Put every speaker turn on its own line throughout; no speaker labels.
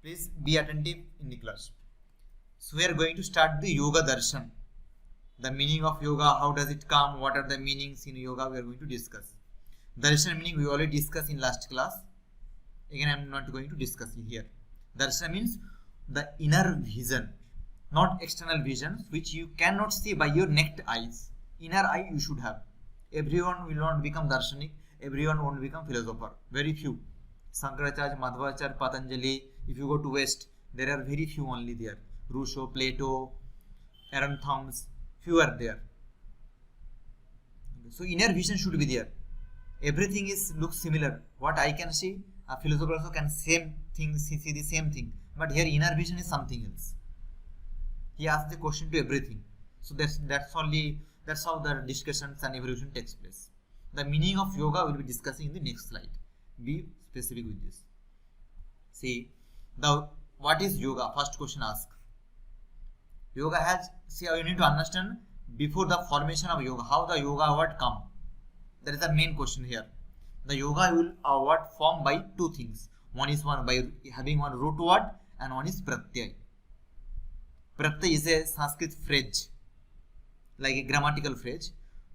Please be attentive in the class. So we are going to start the yoga darshan. The meaning of yoga, how does it come, what are the meanings in yoga, we are going to discuss. Darshan meaning we already discussed in last class. Again I am not going to discuss it here. Darshan means the inner vision, not external vision, which you cannot see by your naked eyes. Inner eye you should have. Everyone will not become darshanik, everyone won't become philosopher. Very few. Shankaracharya, Madhvacharya, Patanjali, if you go to West, there are very few only there. Rousseau, Plato, Aaron Thomas, few are there. So inner vision should be there. Everything looks similar. What I can see, a philosopher also can see the same thing. But here inner vision is something else. He asks the question to everything. So that's how the discussions and evolution takes place. The meaning of yoga we will be discussing in the next slide. Be specific with this. See, what is yoga? First question asked. Yoga has, you need to understand before the formation of yoga, how the yoga word come. That is the main question here. The yoga will word formed by two things. One is by having one root word and one is pratyay. Pratyay is a Sanskrit phrase, like a grammatical phrase,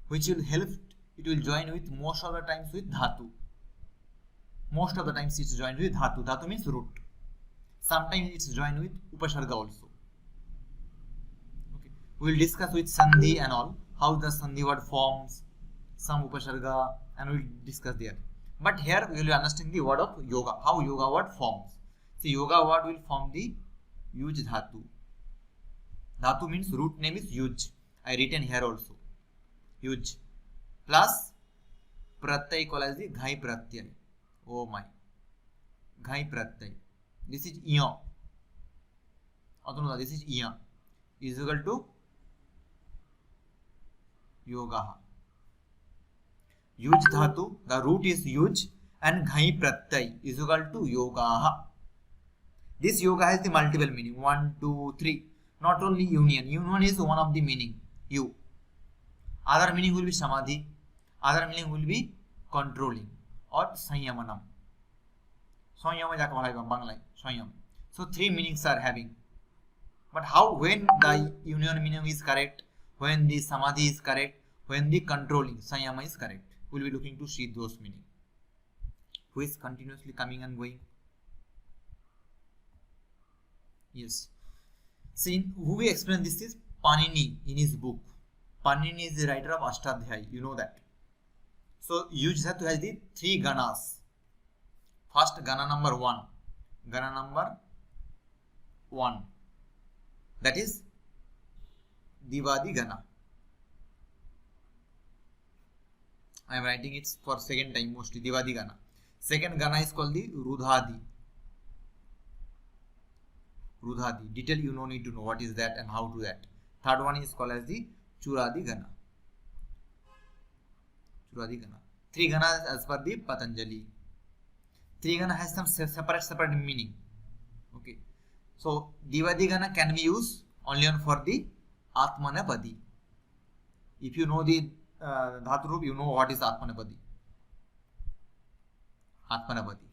which will help, it will join with most of the times with dhatu. Most of the times it's joined with dhatu. Dhatu means root. Sometimes it's joined with upasarga also. Okay. We will discuss with sandhi and all, how the sandhi word forms, some upasarga, and we will discuss there. But here we will understand the word of yoga, how yoga word forms. See, yoga word will form the yuj dhatu. Dhatu means root name is yuj. I written here also. Yuj. Plus pratyay called as the ghai pratyay. Oh my. Ghai pratyay. This is iya. This is iya. Is equal to yogaha. Yuj dhatu, the root is yuj, and ghai pratyay is equal to yogaha. This yoga has the multiple meaning. 1, 2, 3. Not only union. Union is one of the meaning. You. Other meaning will be samadhi. Other meaning will be controlling or sanyamanam. So three meanings are having. But how, when the union meaning is correct, when the samadhi is correct, when the controlling sanyama is correct, we will be looking to see those meaning. Who is continuously coming and going? Yes. See, who we explain this is Panini in his book. Panini is the writer of Ashtadhyayi. You know that. So Yuj Dhatu has the three ganas. First gana number 1. Gana number 1. That is Divadi gana. I am writing it for second time mostly. Divadi gana. Second gana is called the Rudhadi. Rudhadi. Detail you no need to know what is that and how to that. Third one is called as the Churadi gana. Churadi gana. Three ganas as per the Patanjali. Three gana has some separate meaning. Okay. So Divadi gana can be used only for the Atmanapadi. If you know the Dhatu Roop, you know what is Atmanapadi. Atmanapadi.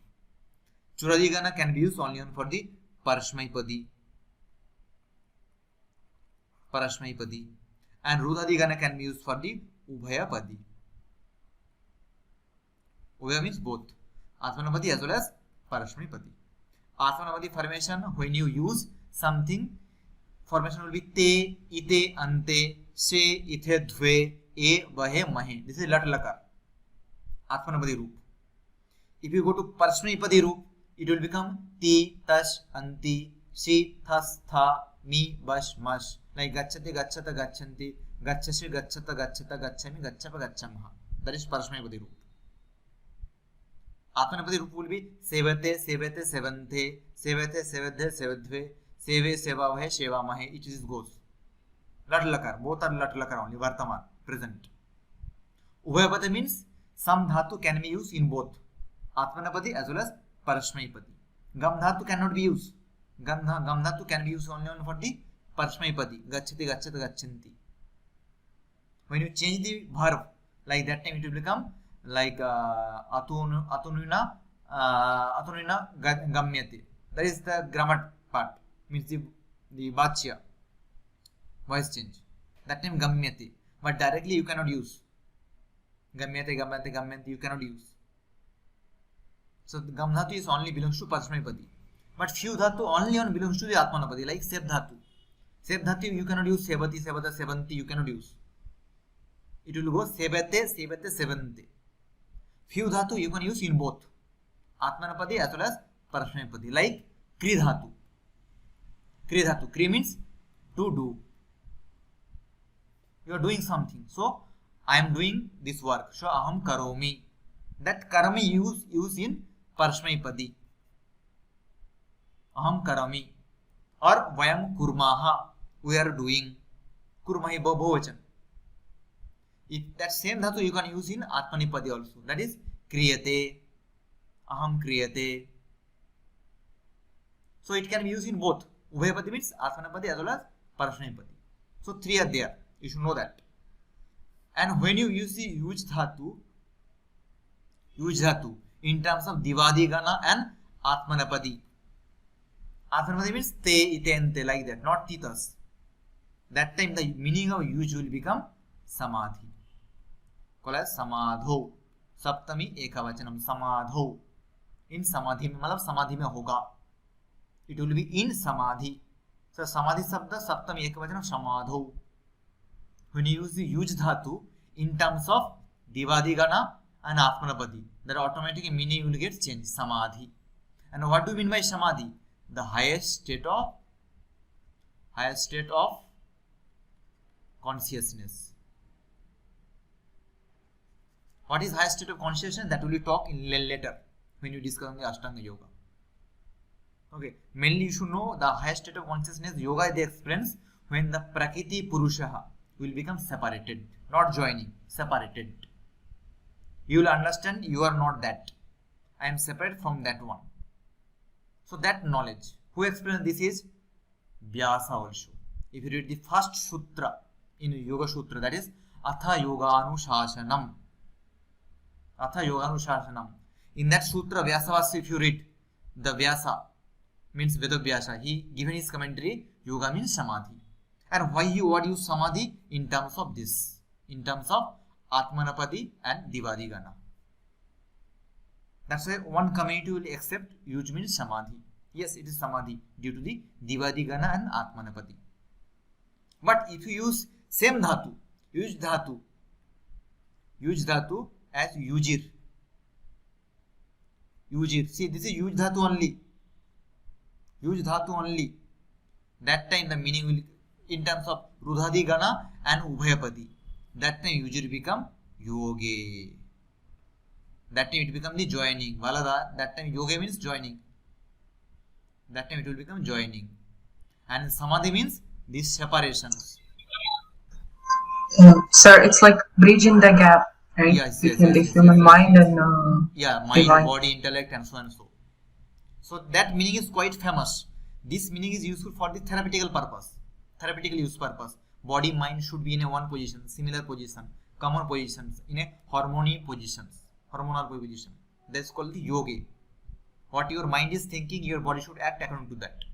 Churadi gana can be used only for the Parashmaipadi. Parashmaipadi. And Rudhadi gana can be used for the Ubhayapadi. Ubhaya means both. Atmanapadi as well as Parashmaipadi. Atmanapadi formation, when you use something, formation will be te, ite, ante, se, ithe, dhve, e, vahe, mahe. This is lat lakar. Atmanapadi roop. If you go to Parashmaipadi roop, it will become ti, tash, anti, si, thas, tha, mi, bash, mash. Like gacchati, gacchata, gacchanti, gacchashi, gacchata, gacchata, gacchami, gacchapa, gacchamaha. That is Parashmaipadi roop. Atmanapadi roop will be sevate, sevate, sevante, sevate, sevadhe, sevadhve, seve, sevavahe, shevamahe. It is goes. Lat lakar. Both are lat lakar only. Vartaman. Present. Ubhayapadi means some dhatu can be used in both Atmanapadi as well as Parashmaipadi. Gam dhatu cannot be used. Gam dhatu can be used only for the Parashmaipadi. Gacchati, gacchata, gacchanti. When you change the verb, like that time it will become like atunina gamyate. That is the grammar part, means the bachya, voice change. That time gamyate, but directly you cannot use. Gamyate, gamyate, gamyanti you cannot use. So the gam dhatu is only belongs to Parashmanipadi. But few dhatu only on belongs to the Atmanapadi, like sep dhatu. Sep dhatu you cannot use sebati, sebata, sebanti you cannot use. It will go sebate, sebate, sevante. Few dhatu you can use in both Atmanapadi as well as Parashmanipadi, like kri dhatu. Kri dhatu. Kri means to do. You are doing something. So I am doing this work. So aham karomi. That karami use in Parashmanipadi. Aham karami. Or vayam kurmaha. We are doing. Kurmahi bahuvachan. That same dhatu you can use in Atmanipadi also. That is kriyate. Aham kriyate. So it can be used in both. Ubhayapadi means Atmanapadi as well as Parashmanipadi. So three are there. You should know that. And when you use the yuj dhatu in terms of Divadi Gana and Atmanapadi. Atmanapadi means te, ite, ante, like that, not titas. That time the meaning of yuj will become samadhi. Called as samadho. Saptami ekavachanam samadho. In samadhi, matlab samadhi mein hoga. It will be in samadhi. So samadhi sabda saptami ekavachanam samadho. When you use the yuj dhatu in terms of Divadi Gana and Atmanapadi, that automatically meaning will get changed, samadhi. And what do you mean by samadhi? The highest state of consciousness. What is highest state of consciousness? That will be talked in later when you discuss the Ashtanga Yoga. Okay, mainly you should know the highest state of consciousness. Yogadhi explains when the Prakṛti Puruṣa will become separated, not joining, separated. You will understand you are not that. I am separate from that one. So that knowledge. Who explains this is Vyasa also. If you read the first sutra in Yoga Sutra, that is Atha Yoganushāsanam. Atha Yoganushāsanam. In that sutra, Vyasavasya, if you read, the Vyasa means Vedavyasa. He given his commentary, Yoga means Samadhi. And why you what use Samadhi? In terms of this. In terms of Atmanapadi and Divadi Gana. That's why one community will accept yuj means Samadhi. Yes, it is Samadhi due to the Divadi Gana and Atmanapadi. But if you use same dhatu, yuj dhatu as yujir. Yujir. See, this is yuj dhatu only. Yuj dhatu only. That time the meaning will, in terms of Rudhadi Gana and Ubhayapadi. That time yujir become yoge. That time it become the joining. Valada, that time yoga means joining. That time it will become joining. And samadhi means these separations.
Sir, it's like bridging the gap, right?
Yes,
between the human mind and
mind,
divine.
Body, intellect, and so and so. So that meaning is quite famous. This meaning is useful for the therapeutical purpose. Therapeutical use purpose. Body, mind should be in a one position, similar position, common positions, in a hormonal position. That's called the yoga. What your mind is thinking, your body should act according to that.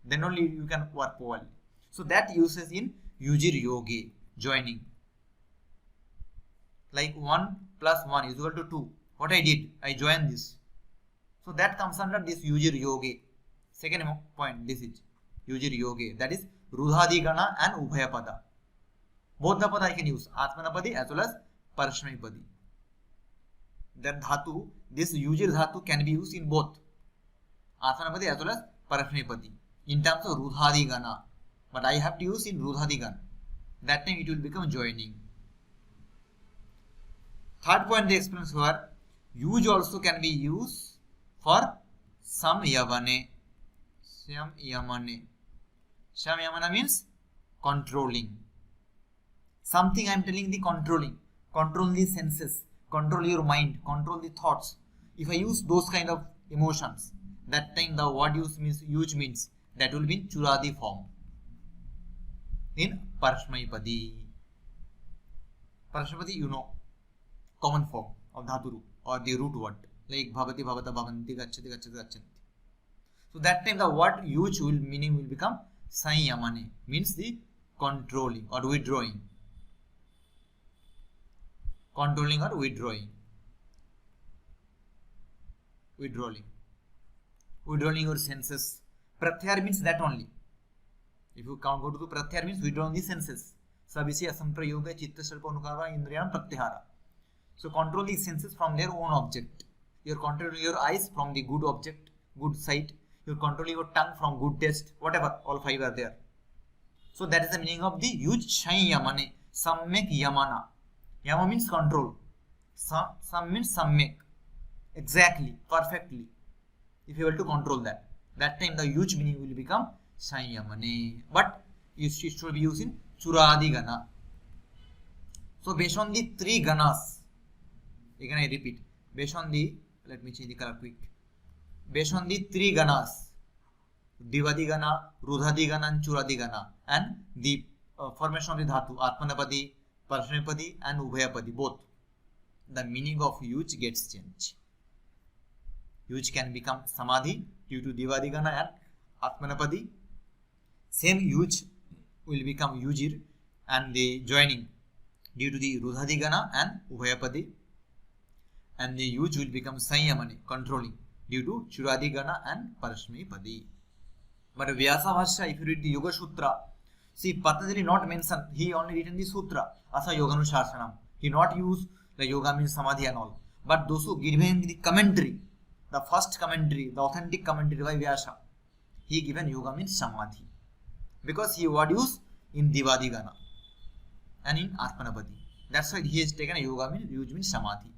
Then only you can work well. So that uses in yujir yoga, joining. Like 1 plus 1 is equal to 2. What I did, I joined this. So that comes under this yujir yoga. Second point, this is yujir yoga. That is Rudhadi Gana and Ubhayapada. Both the pada I can use, Atmanapadi as well as Parashmanipadi. That dhatu, this yujir dhatu can be used in both Atmanapadi as well as Parashmanipadi in terms of Rudhadi Gana. But I have to use in Rudhadi Gana. That time it will become joining. Third point they explain here, yuj also can be used for samyamane. Samyamane. Samyamana means controlling. Something I am telling the controlling. Control the senses. Control your mind. Control the thoughts. If I use those kind of emotions, that time the word use means yuj means that will be in churadi form. In Parashmanipadi. Parashmanipadi you know, common form of dhatu or the root word, like bhavati, bhavata, bhavanti, gacchati, gacchati, gachanti. So that time the word huge will meaning will become Sanyamane, means the controlling or withdrawing. Controlling or withdrawing. Withdrawing your senses. Pratyahara means that only. If you go to the pratyahara means withdrawing the senses. Sabisya samprayoga chitta sarpa anukava indriyam pratyahara. So control the senses from their own object. You're controlling your eyes from the good object, good sight. You're controlling your tongue from good taste, whatever, all five are there. So that is the meaning of the huge Shanyamane, Sammek Yamana. Yama means control. Sam means Sammek. Exactly, perfectly. If you were to control that, that time the huge meaning will become Sanyamane. But it should be used in Churadi Gana. So based on the three ganas, again I repeat, based on the, let me change the color quick. Based on the three ganas, Divadi Gana, Rudhadi Gana and Churadi Gana, and the formation of the Dhatu, Atmanapadi, Parshanapadi and Ubhayapadi, both, the meaning of huge gets changed. Huge can become Samadhi due to Divadi Gana and Atmanapadi. Same huge will become Yujir and the joining due to the Rudhadi Gana and Ubhayapadi. And the huge will become Sanyamane, controlling, due to Churadi Gana and Parashmipadi. But Vyasa Bhashya, if you read the Yoga Sutra, see Patanjali not mentioned, he only written the Sutra as a Yoganushasanam. He not use the Yoga means Samadhi and all. But those who give him the commentary, the first commentary, the authentic commentary by Vyasa, he given Yoga means Samadhi. Because he would use in Divadi Gana and in Atmanapadi. That's why he has taken a Yoga means Samadhi.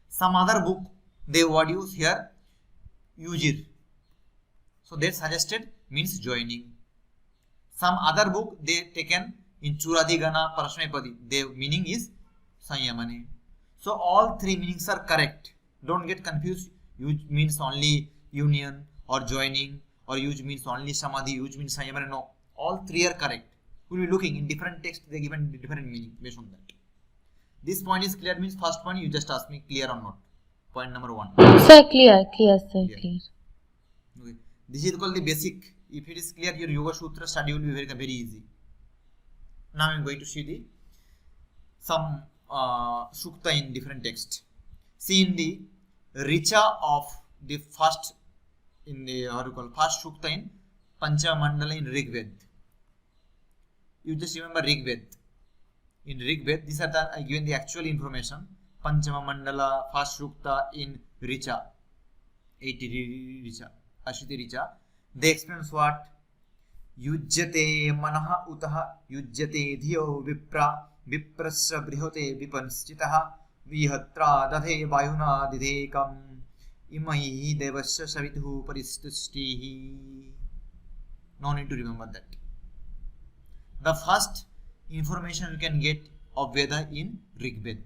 Some other book, they would use here Yujir. So they suggested means joining. Some other book they taken in Churadi Gana, Parashmipadi. Their meaning is Sanyamane. So all three meanings are correct. Don't get confused. Huge means only union or joining, or huge means only Samadhi, huge means Sanyamane. No. All three are correct. We'll be looking in different texts, they given different meaning based on that. This point is clear means first point you just ask me clear or not. Point number 1.
Sir, clear, clear, sir, clear.
Okay. This is called the basic. If it is clear, your Yoga Sutra study will be very easy. Now I am going to see some Sukta in different texts. See in the Richa of the first, in the first Sukta in Panchamandala in Rigved. You just remember Rigved. In Rigved, these are the given the actual information. Panchama Mandala, first Sukta in Richa, 80 Richa, Ashiti Richa. They explain what? Yujjate manaha utaha yujjate dhiyo vipra viprasya brihote vipanschitaha vihatra dathe vayuna didhekam imai devasya savithu paristustihi. No need to remember that. The first information you can get of Veda in Rigved.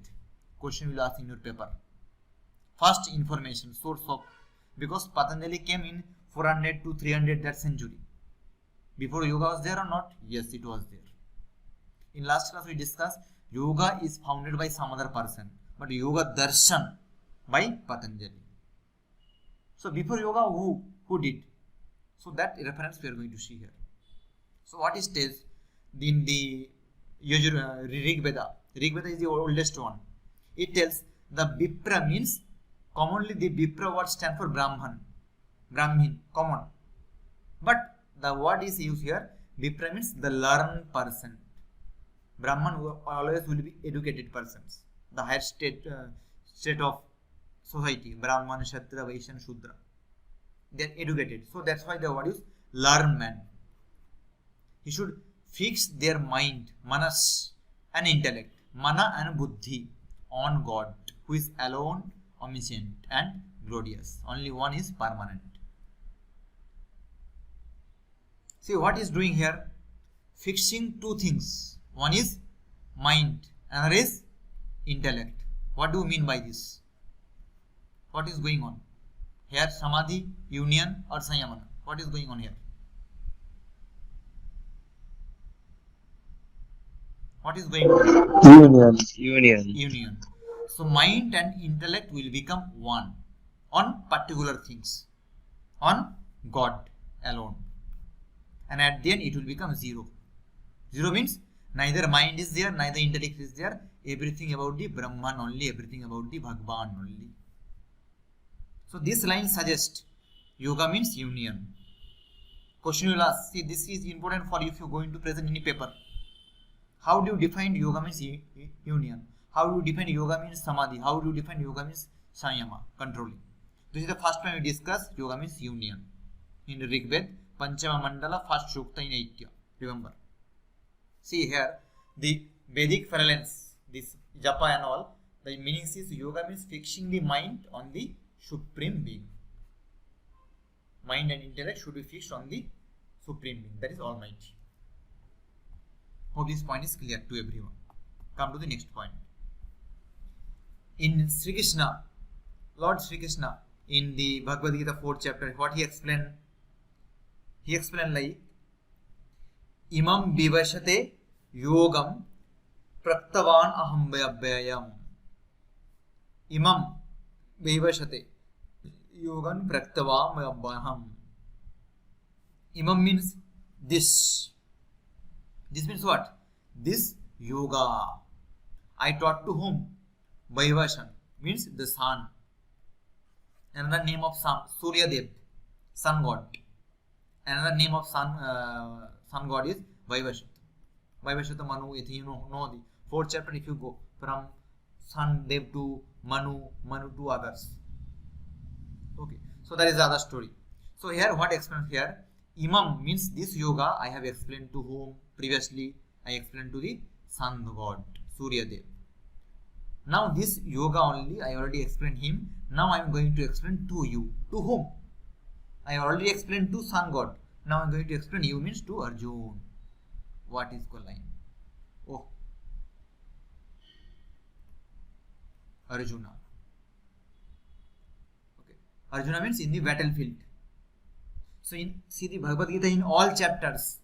Question will ask in your paper. First information, source of, because Patanjali came in 400 to 300 that century. Before yoga was there or not? Yes, it was there. In last class we discussed yoga is founded by some other person, but yoga darshan by Patanjali. So before yoga, who did? So that reference we are going to see here. So what is says in the Rig Veda? Rig Veda is the oldest one. It tells the Vipra means, commonly the Vipra word stands for Brahmin, common. But the word is used here, Vipra means the learned person. Brahman always will be educated persons, the higher state of society, Brahman, Kshatriya, Vaishya, Shudra. They are educated. So that's why the word is learned man. He should fix their mind, manas and intellect, mana and buddhi, on God, who is alone, omniscient and glorious. Only one is permanent. See what is doing here? Fixing two things. One is mind, another is intellect. What do you mean by this? What is going on? Here Samadhi, union or Sanyamana? What is going on here? What is going on? Union. So mind and intellect will become one on particular things. On God alone. And at the end it will become zero. Zero means neither mind is there, neither intellect is there. Everything about the Brahman only, everything about the Bhagwan only. So this line suggests yoga means union. Question you will ask, see this is important for you if you are going to present any paper. How do you define yoga means union? How do you define yoga means samadhi? How do you define yoga means samyama, controlling? This is the first time we discuss yoga means union. In Rig Veda, Panchama Mandala, first Shukta in Aitya. Remember. See here, the Vedic parallels, this japa and all, the meaning is yoga means fixing the mind on the supreme being. Mind and intellect should be fixed on the supreme being, that is Almighty. Hope this point is clear to everyone. Come to the next point. In Sri Krishna, Lord Sri Krishna, in the Bhagavad Gita 4th chapter, what he explained? He explained like, Imam vivashate yogam praktavan aham vyayam. Imam vivashate yogam praktavan vyayam. Imam means this. This means what? This yoga. I taught to whom? Vaivashan means the sun. Another name of sun, Surya Dev, sun god. Another name of sun god is Vaivashata. Vaivashata Manu, you know the 4th chapter if you go from sun Dev to Manu to others. Okay, so that is the other story. So here what explains here? Imam means this yoga I have explained to whom previously. I explained to the sun god, Surya Dev. Now this yoga only I already explained him. Now I am going to explain to you. To whom? I already explained to sun god. Now I am going to explain you means to Arjuna. What is the line? Oh, Arjuna. Okay, Arjuna means in the battlefield. So see the Bhagavad Gita in all chapters,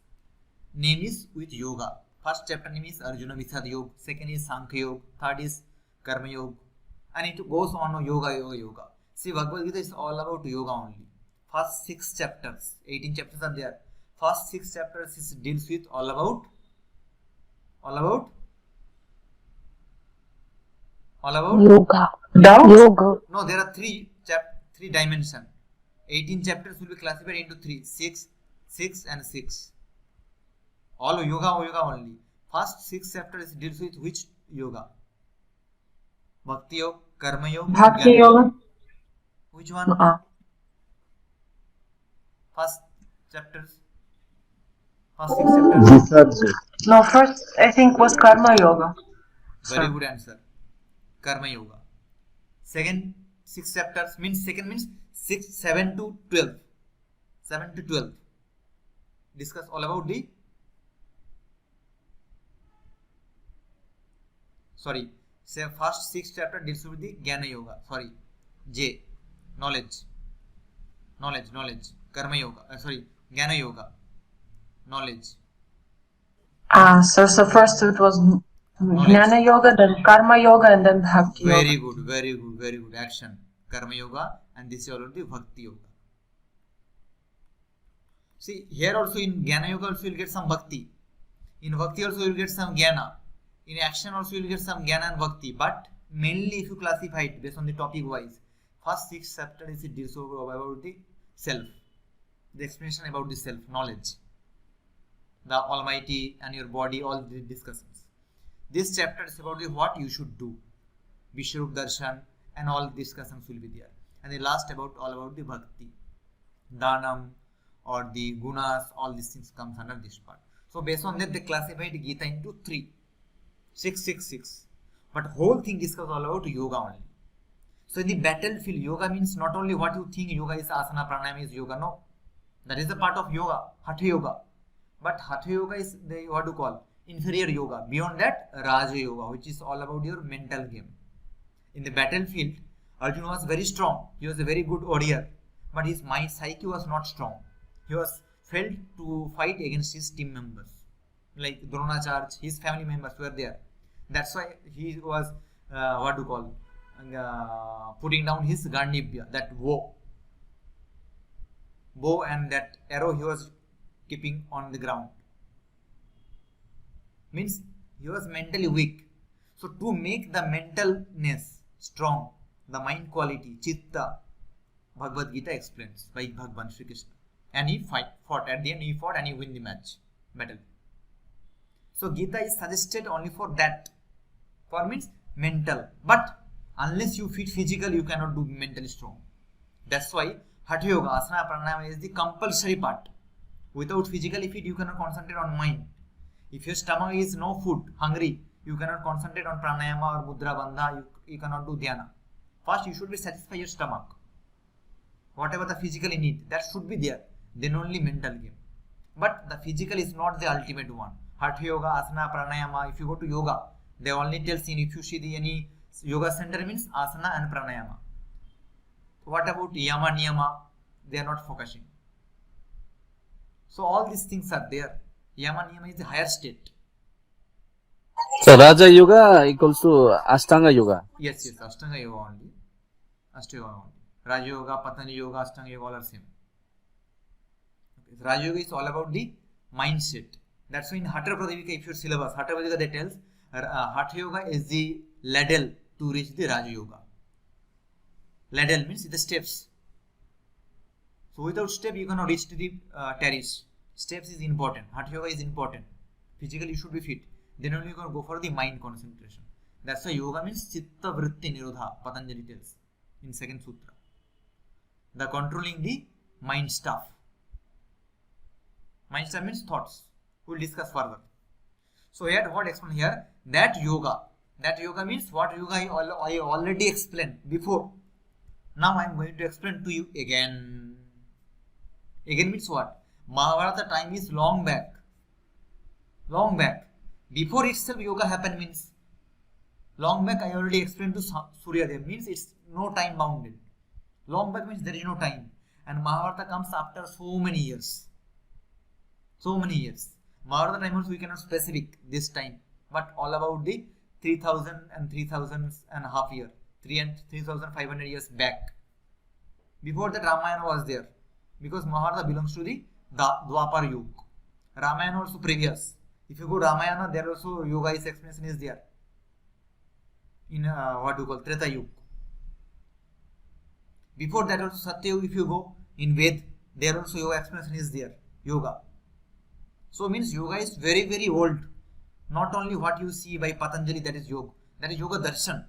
name is with yoga. First chapter name is Arjuna Visad Yoga. Second is Samkhya Yoga. Third is Karma Yoga. And it goes on yoga. See, Bhagavad Gita is all about yoga only. First 6 chapters, 18 chapters are there. First 6 chapters is deals with all about
Yoga.
Doubt?
Yoga.
no, there are three dimensions. 18 chapters will be classified into 3, 6 and 6. All yoga only. First 6 chapters deals with which yoga? Bhakti Yoga, Karma Yoga,
Bhakti
Jnana
Yoga?
Which one? First chapters. First 6 chapters.
No, first I think was Karma Yoga.
Very good answer. Karma Yoga. Second 6 chapters means 7 to 12. 7 to 12. Discuss all about the first 6 chapter deals with the Jnana Yoga. J. Knowledge. Karma Yoga. Jnana Yoga. Knowledge.
So first it was Jnana Yoga, then Karma Yoga, and then Bhakti Yoga.
Very good. Action. Karma Yoga, and this is already Bhakti Yoga. See, here also in Jnana Yoga also you will get some Bhakti. In Bhakti also you will get some Jnana. In action also you will get some Jnana and Bhakti. But mainly if you classify it based on the topic wise, first 6 chapters it deals about the self. The explanation about the self, knowledge. The Almighty and your body, all the discussions. This chapter is about the what you should do. Vishwarup Darshan and all discussions will be there. And the last all about the Bhakti. Dhanam or the Gunas, all these things comes under this part. So based on that they classified Gita into 3. 6. But whole thing discuss all about yoga only. So in the battlefield, yoga means not only what you think yoga is asana, pranayama is yoga. No. That is the part of yoga, Hatha Yoga. But Hatha Yoga is the what to call inferior yoga. Beyond that, Raja Yoga, which is all about your mental game. In the battlefield, Arjuna was very strong. He was a very good warrior. But his mind psyche was not strong. He was felt to fight against his team members. Like Dronacharya, his family members were there. That's why he was putting down his Gandhibya, that woe. bow and that arrow he was keeping on the ground. Means he was mentally weak. So to make the mentalness strong, the mind quality, chitta, Bhagavad Gita explains by Bhagavan Sri Krishna. And he fought. At the end he fought and he win the battle. So Gita is suggested only for that. For means mental. But unless you fit physical, you cannot do mentally strong. That's why Hatha Yoga, Asana, Pranayama is the compulsory part. Without physically fit, you cannot concentrate on mind. If your stomach is no food, hungry, you cannot concentrate on pranayama or mudra bandha, you cannot do dhyana. First, you should be satisfied your stomach. Whatever the physically need, that should be there. Then only mental game. But the physical is not the ultimate one. Hatha Yoga, Asana, Pranayama, if you go to yoga, they only tell in if you see any yoga center means asana and pranayama. What about yama, niyama? They are not focusing. So all these things are there. Yama, niyama is the higher state.
So Raja Yoga equals to Ashtanga Yoga.
Yes, Ashtanga Yoga only. Ashtanga Yoga only. Raja Yoga, Patanjali Yoga, Ashtanga Yoga all are same. Okay. Raja Yoga is all about the mindset. That's why in Hatha Pradipika, if your syllabus, Hatha Pradipika they tells Hatha Yoga is the ladle to reach the Raja Yoga. Ladle means the steps. So without step you cannot reach to the terrace. Steps is important. Hatha Yoga is important. Physically you should be fit. Then only you can go for the mind concentration. That's why yoga means chitta vritti nirodha, Patanjali tells in second sutra. The controlling the mind stuff. Mind stuff means thoughts. We will discuss further. So here what explained here? That yoga means what yoga I already explained before. Now I am going to explain to you again. Again means what? Mahabharata time is long back. Long back. Before itself yoga happened means long back I already explained to Surya Dev means it's no time bounded. Long back means there is no time. And Mahabharata comes after so many years. So many years. Mahabharata time also we cannot specific this time. But all about the 3000 and 3000 and a half year. 3,500 years back. Before that Ramayana was there. Because Mahabharata belongs to the Dwapar Yuga. Ramayana also previous. If you go Ramayana, there also yoga is explanation is there. In what you call Treta Yuga. Before that also Satya Yuga, if you go in Ved, there also yoga explanation is there. Yoga. So means yoga is very very old. Not only what you see by Patanjali, that is yoga. That is yoga darshan.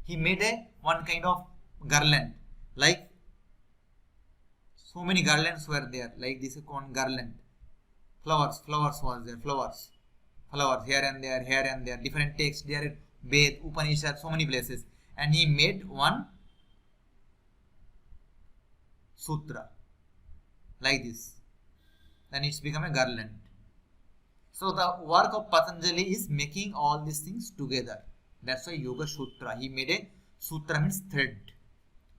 He made one kind of garland. Like so many garlands were there. Like this is called garland. Flowers was there. Flowers here and there. Different texts there. Ved, Upanishad, so many places. And he made one sutra. Like this. Then it's become a garland. So the work of Patanjali is making all these things together. That's why Yoga Sutra. He made a sutra means thread.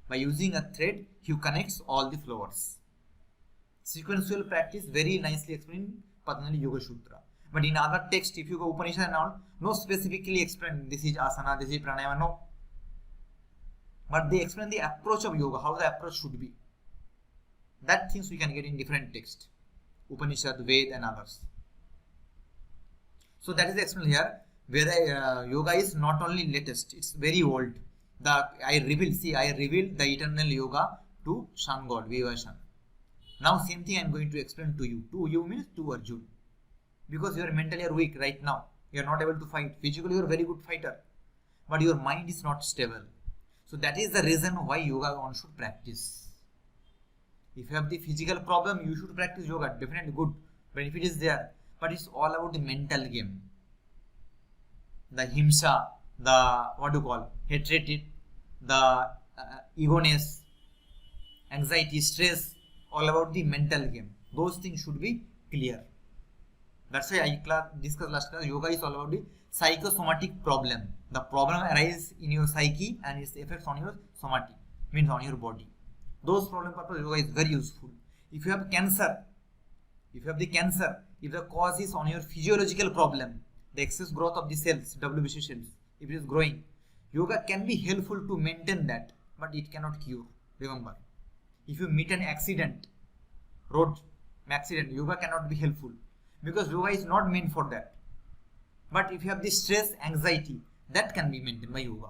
By using a thread, he connects all the flowers. Sequential practice very nicely explained in Patanjali Yoga Sutra. But in other text, if you go Upanishad and all, no specifically explain this is asana, this is pranayama, no. But they explain the approach of yoga, how the approach should be. That things we can get in different text. Upanishad, Ved and others. So that is explained here. Where yoga is not only latest, it's very old. I revealed the eternal yoga to Sun God, Vivashan. Now same thing I am going to explain to you. To you means to Arjun. Because you are mentally weak right now. You are not able to fight. Physically you are a very good fighter. But your mind is not stable. So that is the reason why yoga one should practice. If you have the physical problem, you should practice yoga. Definitely good. Benefit is there. But it's all about the mental game. The himsa, the hatred, the egoness, anxiety, stress, all about the mental game. Those things should be clear. That's why I discussed last class, yoga is all about the psychosomatic problem. The problem arises in your psyche and its effects on your somatic, means on your body. Those problem purpose yoga is very useful. If you have cancer, if the cause is on your physiological problem, the excess growth of the cells, WBC cells, if it is growing, yoga can be helpful to maintain that, but it cannot cure. Remember, if you meet an accident, road accident, yoga cannot be helpful because yoga is not meant for that. But if you have the stress, anxiety, that can be maintained by yoga.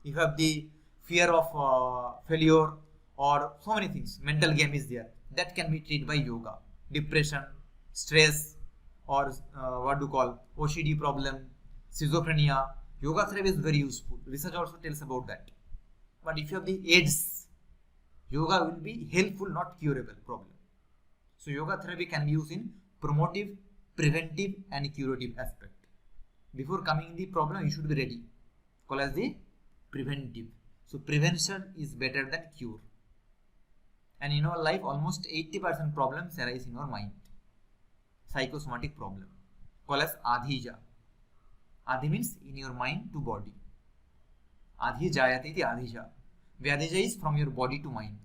If you have the fear of failure or so many things, mental game is there, that can be treated by yoga. Depression, stress, or what do you call OCD problem, schizophrenia, yoga therapy is very useful. Research also tells about that. But if you have the AIDS, yoga will be helpful, not curable problem. So yoga therapy can be used in promotive, preventive and curative aspect. Before coming the problem, you should be ready. Called as the preventive. So prevention is better than cure. And in our life, almost 80% problems arise in our mind. Psychosomatic problem. Called as adhija. Adhi means in your mind to body. Adhi jayate iti adhija. Vyadhija is from your body to mind.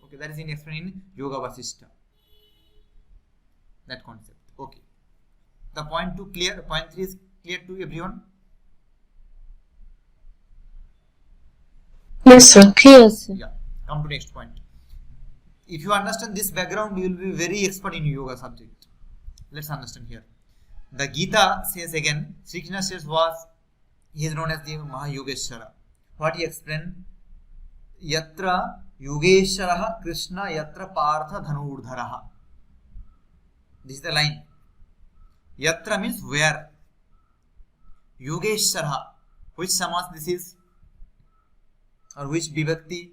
Okay, that is in explained in Yoga Vasishtha. That concept. Okay. The point 3 is clear to everyone?
Yes, sir.
Clear, sir.
Yeah. Come to next point. If you understand this background, you will be very expert in yoga subject. Let's understand here. The Gita says again, Sri Krishna says he is known as the Mahayogeshwara. What he explained? Yatra Yogeshwaraha Krishna Yatra Partha Dhanurdharaha. This is the line. Yatra means where. Yogeshwaraha. Which samas this is? Or which vibhakti?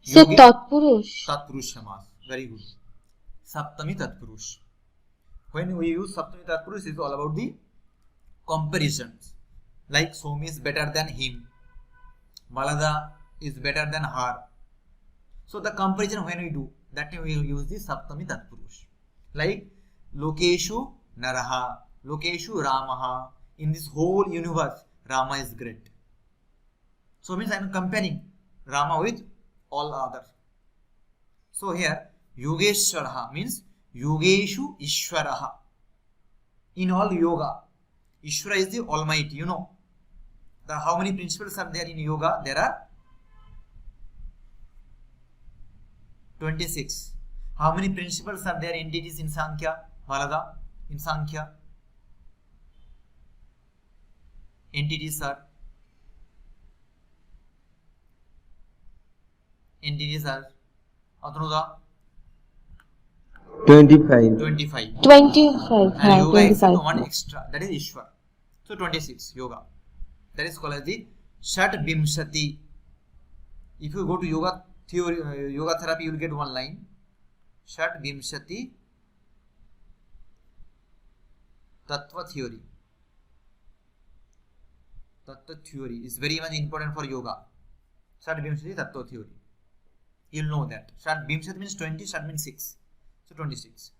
So Tatpurush.
Tatpurush samas. Very good. Saptami Tatpurush. When we use Saptami Tatpurush, it is all about the comparisons. Like Somi is better than him. Malada is better than her. So the comparison when we do, that time we will use the Saptami Tatpurush. Like Lokeshu Naraha, Lokeshu Ramaha. In this whole universe, Rama is great. So means I am comparing Rama with all others. So here Yogeshwaraha means Yogeshu Ishwaraha. In all yoga, Ishvara is the Almighty. You know, how many principles are there in yoga? There are 26. How many principles are there entities in Samkhya? Valada, in Samkhya? Entities are
25.
25.
25.
And yoga is
25.
one extra, that is Ishvara. So 26 yoga. That is called as the Shat Bimshati. If you go to yoga theory, yoga therapy, you will get one line. Shat Bimshati Tattva theory. Tattva theory is very much important for yoga. Shat Bimshati Tattva theory. You will know that. Shat Bimshati means 20, Shat means 6. So 26.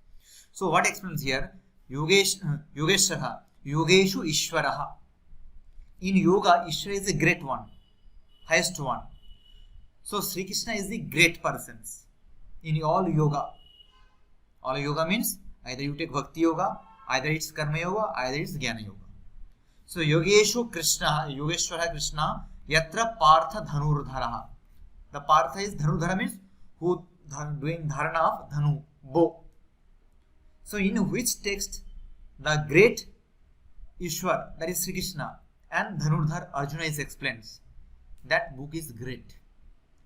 So what explains here? Yogeshwara, Yogeshu Ishwaraha. In yoga, Ishvara is the great one, highest one. So Sri Krishna is the great persons in all yoga. All yoga means either you take Bhakti Yoga, either it's Karma Yoga, either it's Jnana Yoga. So Yogeshu Krishna, Yogeshwara Krishna, Yatra Partha Dhanurdharaha. The Partha is Dhanurdhara means who doing dharana of Dhanu, bow. So in which text the great Ishwar, that is Sri Krishna, and Dhanurdhar Arjuna is explained. That book is great.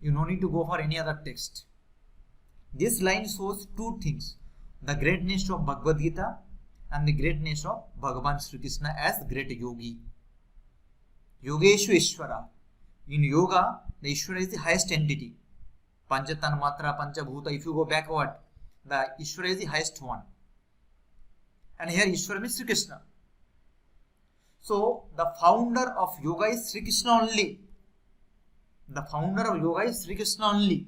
You no need to go for any other text. This line shows two things. The greatness of Bhagavad Gita and the greatness of Bhagavan Sri Krishna as great yogi. Yogeshu Ishvara. In yoga, the Ishvara is the highest entity. Panchatan Matra, Panchabhuta. If you go backward, the Ishvara is the highest one. And here Ishvara means Sri Krishna. So the founder of yoga is Sri Krishna only. The founder of yoga is Sri Krishna only.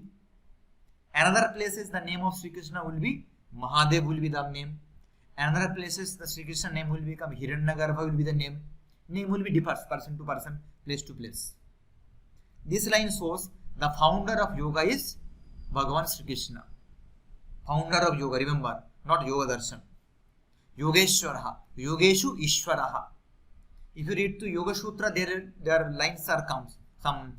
Another places the name of Sri Krishna will be Mahadev will be the name. Another places the Sri Krishna name will become Hiranyagarbha will be the name. Name will be differs person to person, place to place. This line shows the founder of yoga is Bhagavan Sri Krishna. Founder of yoga, remember, not Yoga Darshan. Yogeshwaraha, Yogeshu Ishwaraha. If you read to Yoga Sutra, there lines are comes. Some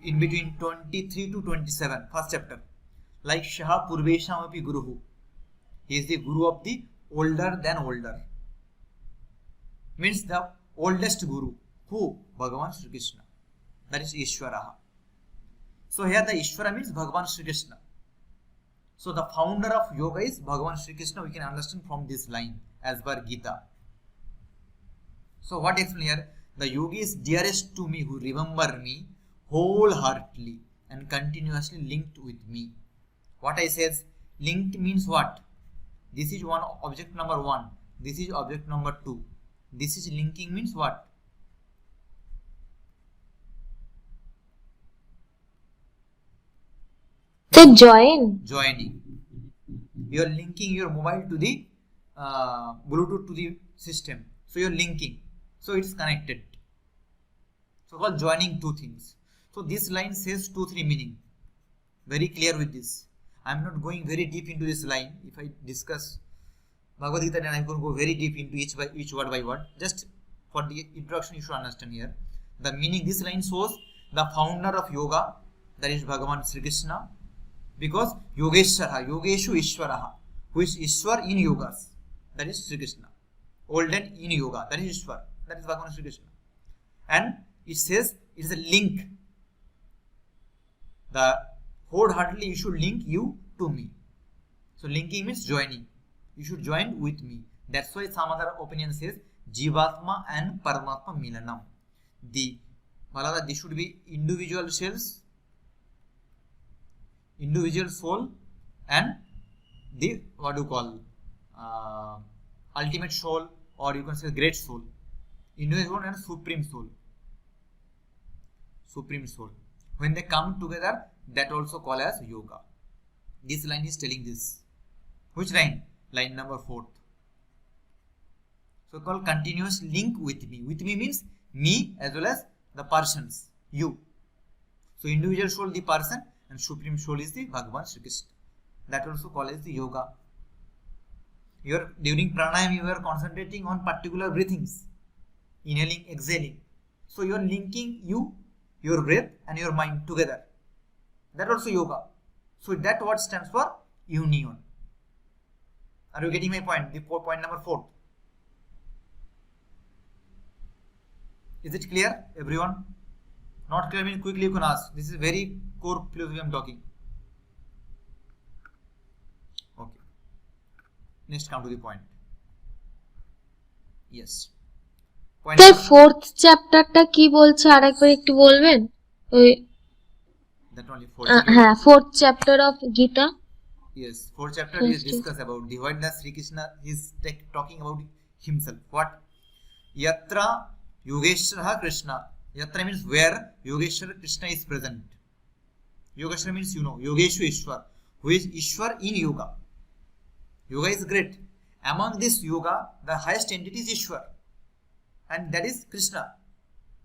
in between 23 to 27, first chapter. Like Shaha Purvesham api Guruhu. He is the Guru of the older than older. Means the oldest Guru. Who? Bhagavan Sri Krishna. That is Ishvaraha. So here the Ishvara means Bhagavan Sri Krishna. So the founder of yoga is Bhagavan Sri Krishna. We can understand from this line as per Gita. So what explain here? The yogi is dearest to me who remember me wholeheartedly and continuously linked with me. What I says, linked means what? This is one object number 1. This is object number 2. This is linking means what?
So join.
Joining. You are linking your mobile to the Bluetooth to the system. So you are linking. So it is connected. So called joining two things. So this line says 2-3 meaning. Very clear with this. I am not going very deep into this line. If I discuss Bhagavad Gita, then I am going to go very deep into each word by word. Just for the introduction, you should understand here. The meaning, this line shows the founder of yoga, that is Bhagavan Sri Krishna. Because Yogeshwara, Yogeshu Ishvaraha, who is Ishwar in yogas, that is Sri Krishna. Olden in yoga, that is Ishwar, that is Bhagavan Sri Krishna. And it says it is a link. The wholeheartedly you should link you to me. So linking means joining. You should join with me. That's why some other opinion says Jivatma and Paramatma Millennium. This should be individual selves, individual soul, and the what do you call ultimate soul, or you can say great soul. Individual and supreme soul. Supreme soul. When they come together, that also called as yoga. This line is telling this. Which line? Line number 4. So called continuous link with me. With me means me as well as the persons, you. So individual soul the person and supreme soul is the Bhagavan Sri Krishna. That also called as the yoga. During pranayama you are concentrating on particular breathings. Inhaling, exhaling. So you are linking your breath and your mind together. That also yoga. So that word stands for union. Are you getting my point? The point number 4. Is it clear, everyone? Not clear means quickly you can ask. This is very core philosophy I am talking. Okay. Next come to the point. Yes. Point
sir
number,
fourth চ্যাপ্টারটা কি বলছে আরেকবার একটু বলবেন? ওই
that only 4 chapter.
হ্যাঁ, fourth chapter of Gita.
Yes, 4th chapter is discuss about the what the Sri Krishna is talking about himself. What? Yatra Yogeshwara Krishna. Yatra means where Yogeshwara Krishna is present. Yogeshwara means Yogeshu Ishwar, who is Ishwar in yoga. Yoga is great. Among this yoga, the highest entity is Ishwar, and that is Krishna.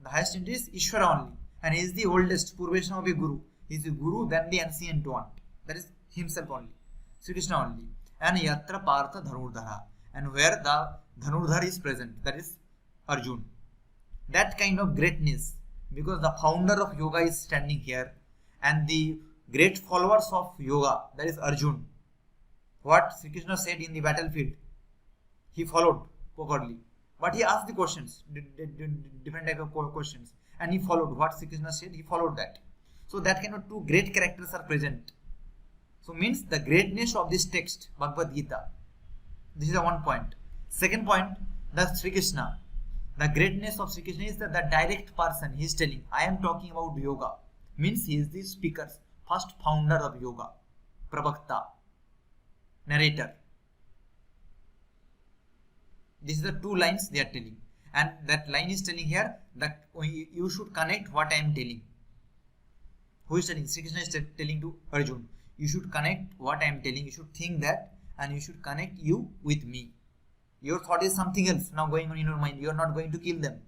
The highest entity is Ishwara only, and he is the oldest. Purvesham of a Guru. He is the Guru, then the ancient one. That is himself only. Sri Krishna only. And Yatra Partha Dhanurdhara. And where the Dhanurdhar is present, that is Arjun. That kind of greatness, because the founder of yoga is standing here, and the great followers of yoga, that is Arjun. What Sri Krishna said in the battlefield, he followed properly. But he asked the questions, different type of questions, and he followed what Sri Krishna said, he followed that. So that kind of two great characters are present. So means the greatness of this text, Bhagavad Gita. This is the one point. Second point, the Sri Krishna. The greatness of Sri Krishna is that the direct person, he is telling, I am talking about yoga. Means he is the speaker, first founder of yoga, Pravakta, narrator. This is the two lines they are telling. And that line is telling here that you should connect what I am telling. Who is telling? Sri Krishna is telling to Arjun. You should connect what I am telling. You should think that, and you should connect you with me. Your thought is something else now going on in your mind. You are not going to kill them.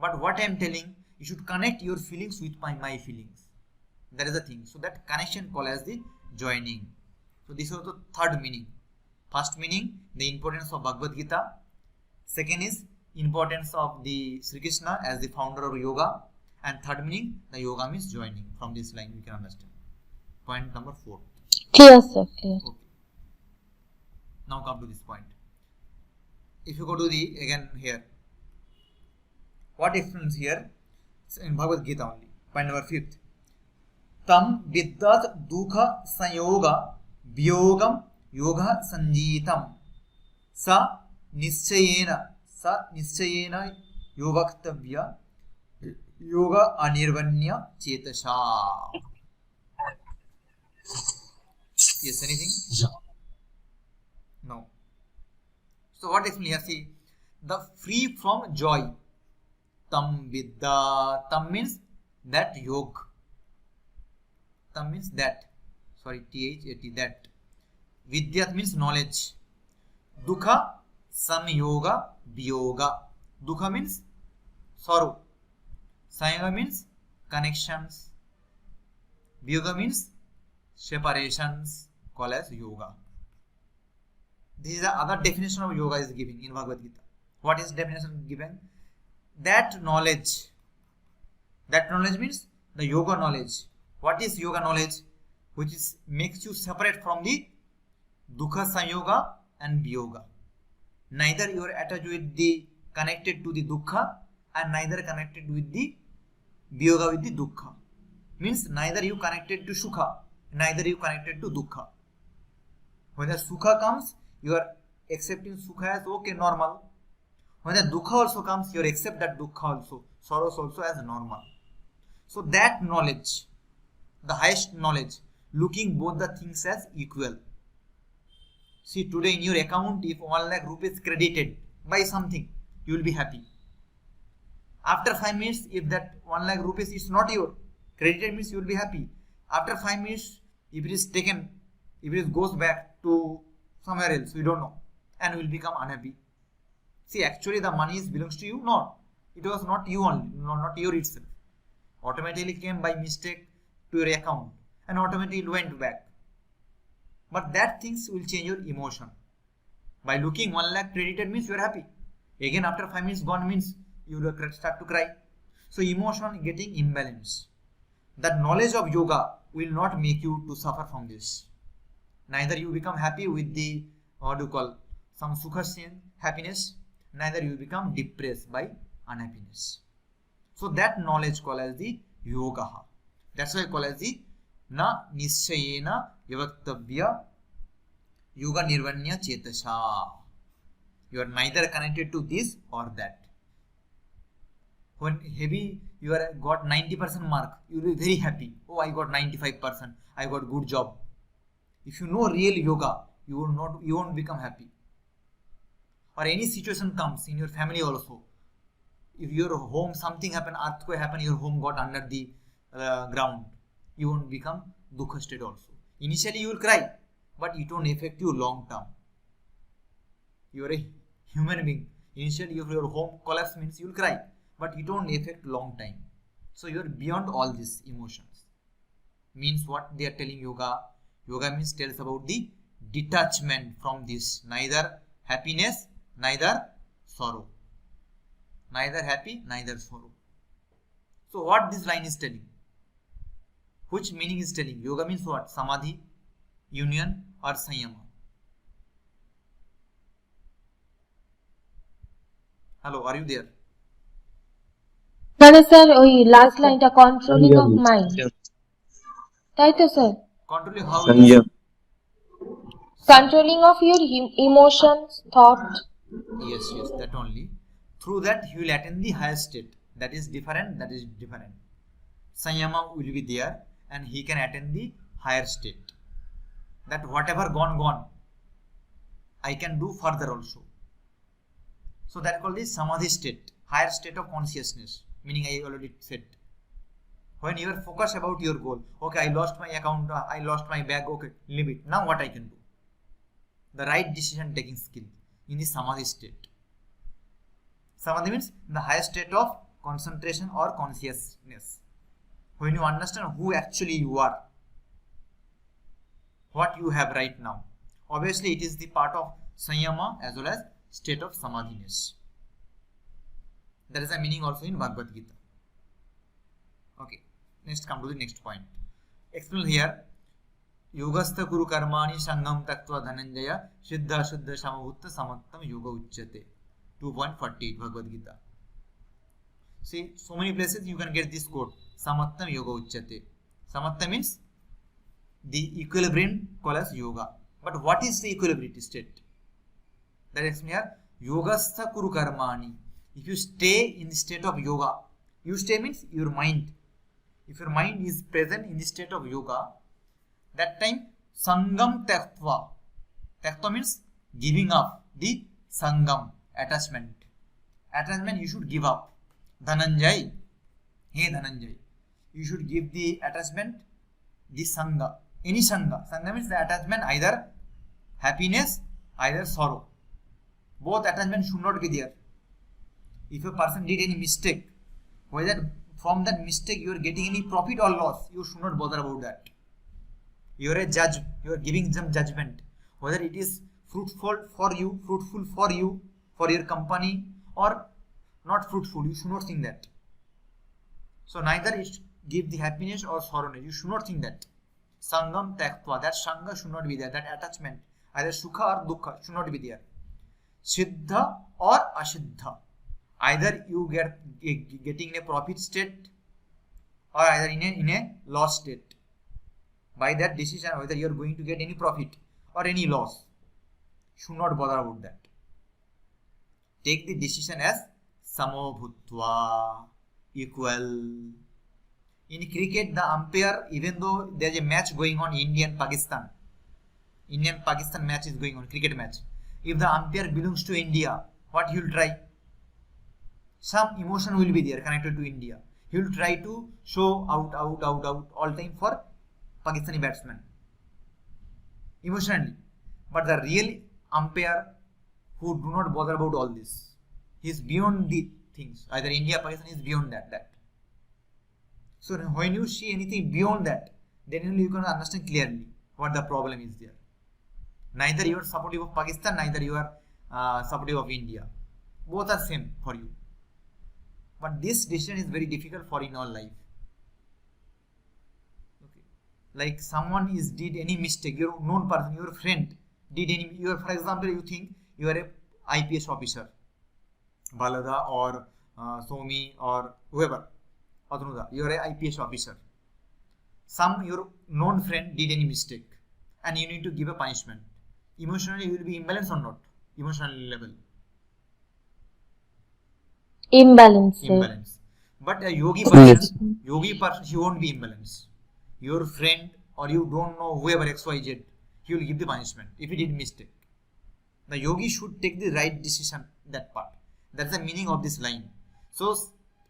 But what I am telling, you should connect your feelings with my feelings. That is the thing. So that connection called as the joining. So this was the third meaning. First meaning, the importance of Bhagavad Gita. Second is importance of the Sri Krishna as the founder of yoga. And third meaning, the yoga means joining. From this line we can understand. Point number 4.
Clear, sir. Clear.
Okay. Now come to this point. If you go to the again here, what explains here? It's in Bhagavad Gita only. Point number 5. Tam viddat dukha sanyoga vyogam yoga sanjitam sa nischayena yogaktavya yoga anirvanya chetasha. Yes, anything? No. So what explains here? See, the free from joy. Tam vidya. Tam means that yog. Tam means that. Sorry, THAT, that. Vidyat means knowledge. Dukha, samyoga, vyoga. Dukha means sorrow. Samyoga means connections. Vyoga means separations, called as yoga. This is the other definition of yoga is given in Bhagavad Gita. What is definition given? That knowledge means the yoga knowledge. What is yoga knowledge? Which is makes you separate from the dukha samyoga and vyoga. Neither you are attached with the connected to the dukha and neither connected with the vyoga with the dukha. Means neither you connected to sukha, neither you connected to dukha. When the sukha comes, you are accepting sukha as okay, normal. When the dukha also comes, you accept that dukha also, sorrows also as normal. So that knowledge, the highest knowledge, looking both the things as equal. See, today in your account, if 1 lakh rupees credited by something, you will be happy. After 5 minutes, if that 1 lakh rupees is not your credited, means you will be happy. After 5 minutes, if it is taken, if it goes back to somewhere else, we don't know, and will become unhappy. See, actually the money belongs to you, not. It was not you only, not your itself. Automatically came by mistake to your account and automatically it went back. But that things will change your emotion. By looking 1 lakh credited means you are happy. Again after 5 minutes gone means you will start to cry. So emotion getting imbalance. That knowledge of yoga will not make you to suffer from this. Neither you become happy with the, what do you call, some sukha, happiness, neither you become depressed by unhappiness. So that knowledge called as the yogaha. That's why called as the na nischayena yogaktavya yoga nirvanya chetasha. You are neither connected to this or that. When heavy you are got 90% mark, you will be very happy. Oh, I got 95%. I got good job. If you know real yoga, you won't become happy. Or any situation comes in your family also. If your home something happen, earthquake happen, your home got under the ground, you won't become dukha state also. Initially you will cry, but it won't affect you long term. You are a human being. Initially if your home collapse means you will cry, but it won't affect long time. So you are beyond all these emotions. Means what they are telling yoga. Yoga means tells about the detachment from this. Neither happiness, neither sorrow. Neither happy, neither sorrow. So what this line is telling? Which meaning is telling? Yoga means what? Samadhi, union or sanyama? Hello, are you there?
মানে sir ওই last লাইনটা controlling of mind, তাই তো sir?
Controlling how it is?
Controlling of your emotions, thought.
Yes, that only. Through that he will attain the higher state. That is different, Sanyama will be there and he can attain the higher state. That whatever gone, I can do further also. So that called the samadhi state, higher state of consciousness. Meaning I already said. When you are focused about your goal, okay, I lost my account, I lost my bag, okay, leave it. Now what I can do? The right decision taking skill in the samadhi state. Samadhi means the highest state of concentration or consciousness. When you understand who actually you are, what you have right now. Obviously it is the part of sanyama as well as state of samadhiness. That is the meaning also in Bhagavad Gita. Okay, next come to the next point. Explain here. Yogastha kuru karmani sangam taktva dhananjaya siddha shuddha samavutta samattam yoga uchyate. 2.48 Bhagavad Gita. See, so many places you can get this quote. Samattam yoga uchyate. Samatta means the equilibrium called as yoga. But what is the equilibrium state? That is here. Yogastha kuru karmani. If you stay in the state of yoga, you stay means your mind. If your mind is present in the state of yoga, that time sangam taktva. Taktva means giving up the sangam, attachment. Attachment you should give up. Dhananjay. Hey Dhananjay. You should give the attachment, the sangha. Any sangha. Sangha means the attachment either happiness, either sorrow. Both attachments should not be there. If a person did any mistake, whether from that mistake you are getting any profit or loss, you should not bother about that. You are a judge, you are giving some judgment, whether it is fruitful for you, for your company, or not fruitful, you should not think that. So neither it give the happiness or sorrow, you should not think that. Sangam taktva, that sangha should not be there, that attachment, either sukha or dukkha should not be there. Siddha or asiddha, either you getting in a profit state or either in a loss state. By that decision, whether you are going to get any profit or any loss, should not bother about that. Take the decision as samo bhutva, equal. In cricket, the umpire, even though there is a match going on, Indian-Pakistan match is going on, cricket match. If the umpire belongs to India, what he will try? Some emotion will be there connected to India. He will try to show out all time for Pakistani batsman. Emotionally. But the real umpire who do not bother about all this, he is beyond the things. Either India, Pakistan is beyond that. So when you see anything beyond that, then only you can understand clearly what the problem is there. Neither you are supportive of Pakistan, neither you are supportive of India. Both are same for you. But this decision is very difficult for in our life. Okay. Like someone did any mistake, your known person, your friend did any, for example, you think you are a IPS officer, Balada or Somi or whoever, Adnuda, you are a IPS officer. Your known friend did any mistake and you need to give a punishment. Emotionally you will be imbalanced or not? Emotional level.
Imbalance.
But a yogi person, he won't be imbalanced. Your friend or you don't know whoever XYZ, he will give the punishment if he did mistake. The yogi should take the right decision, that part. That's the meaning of this line. So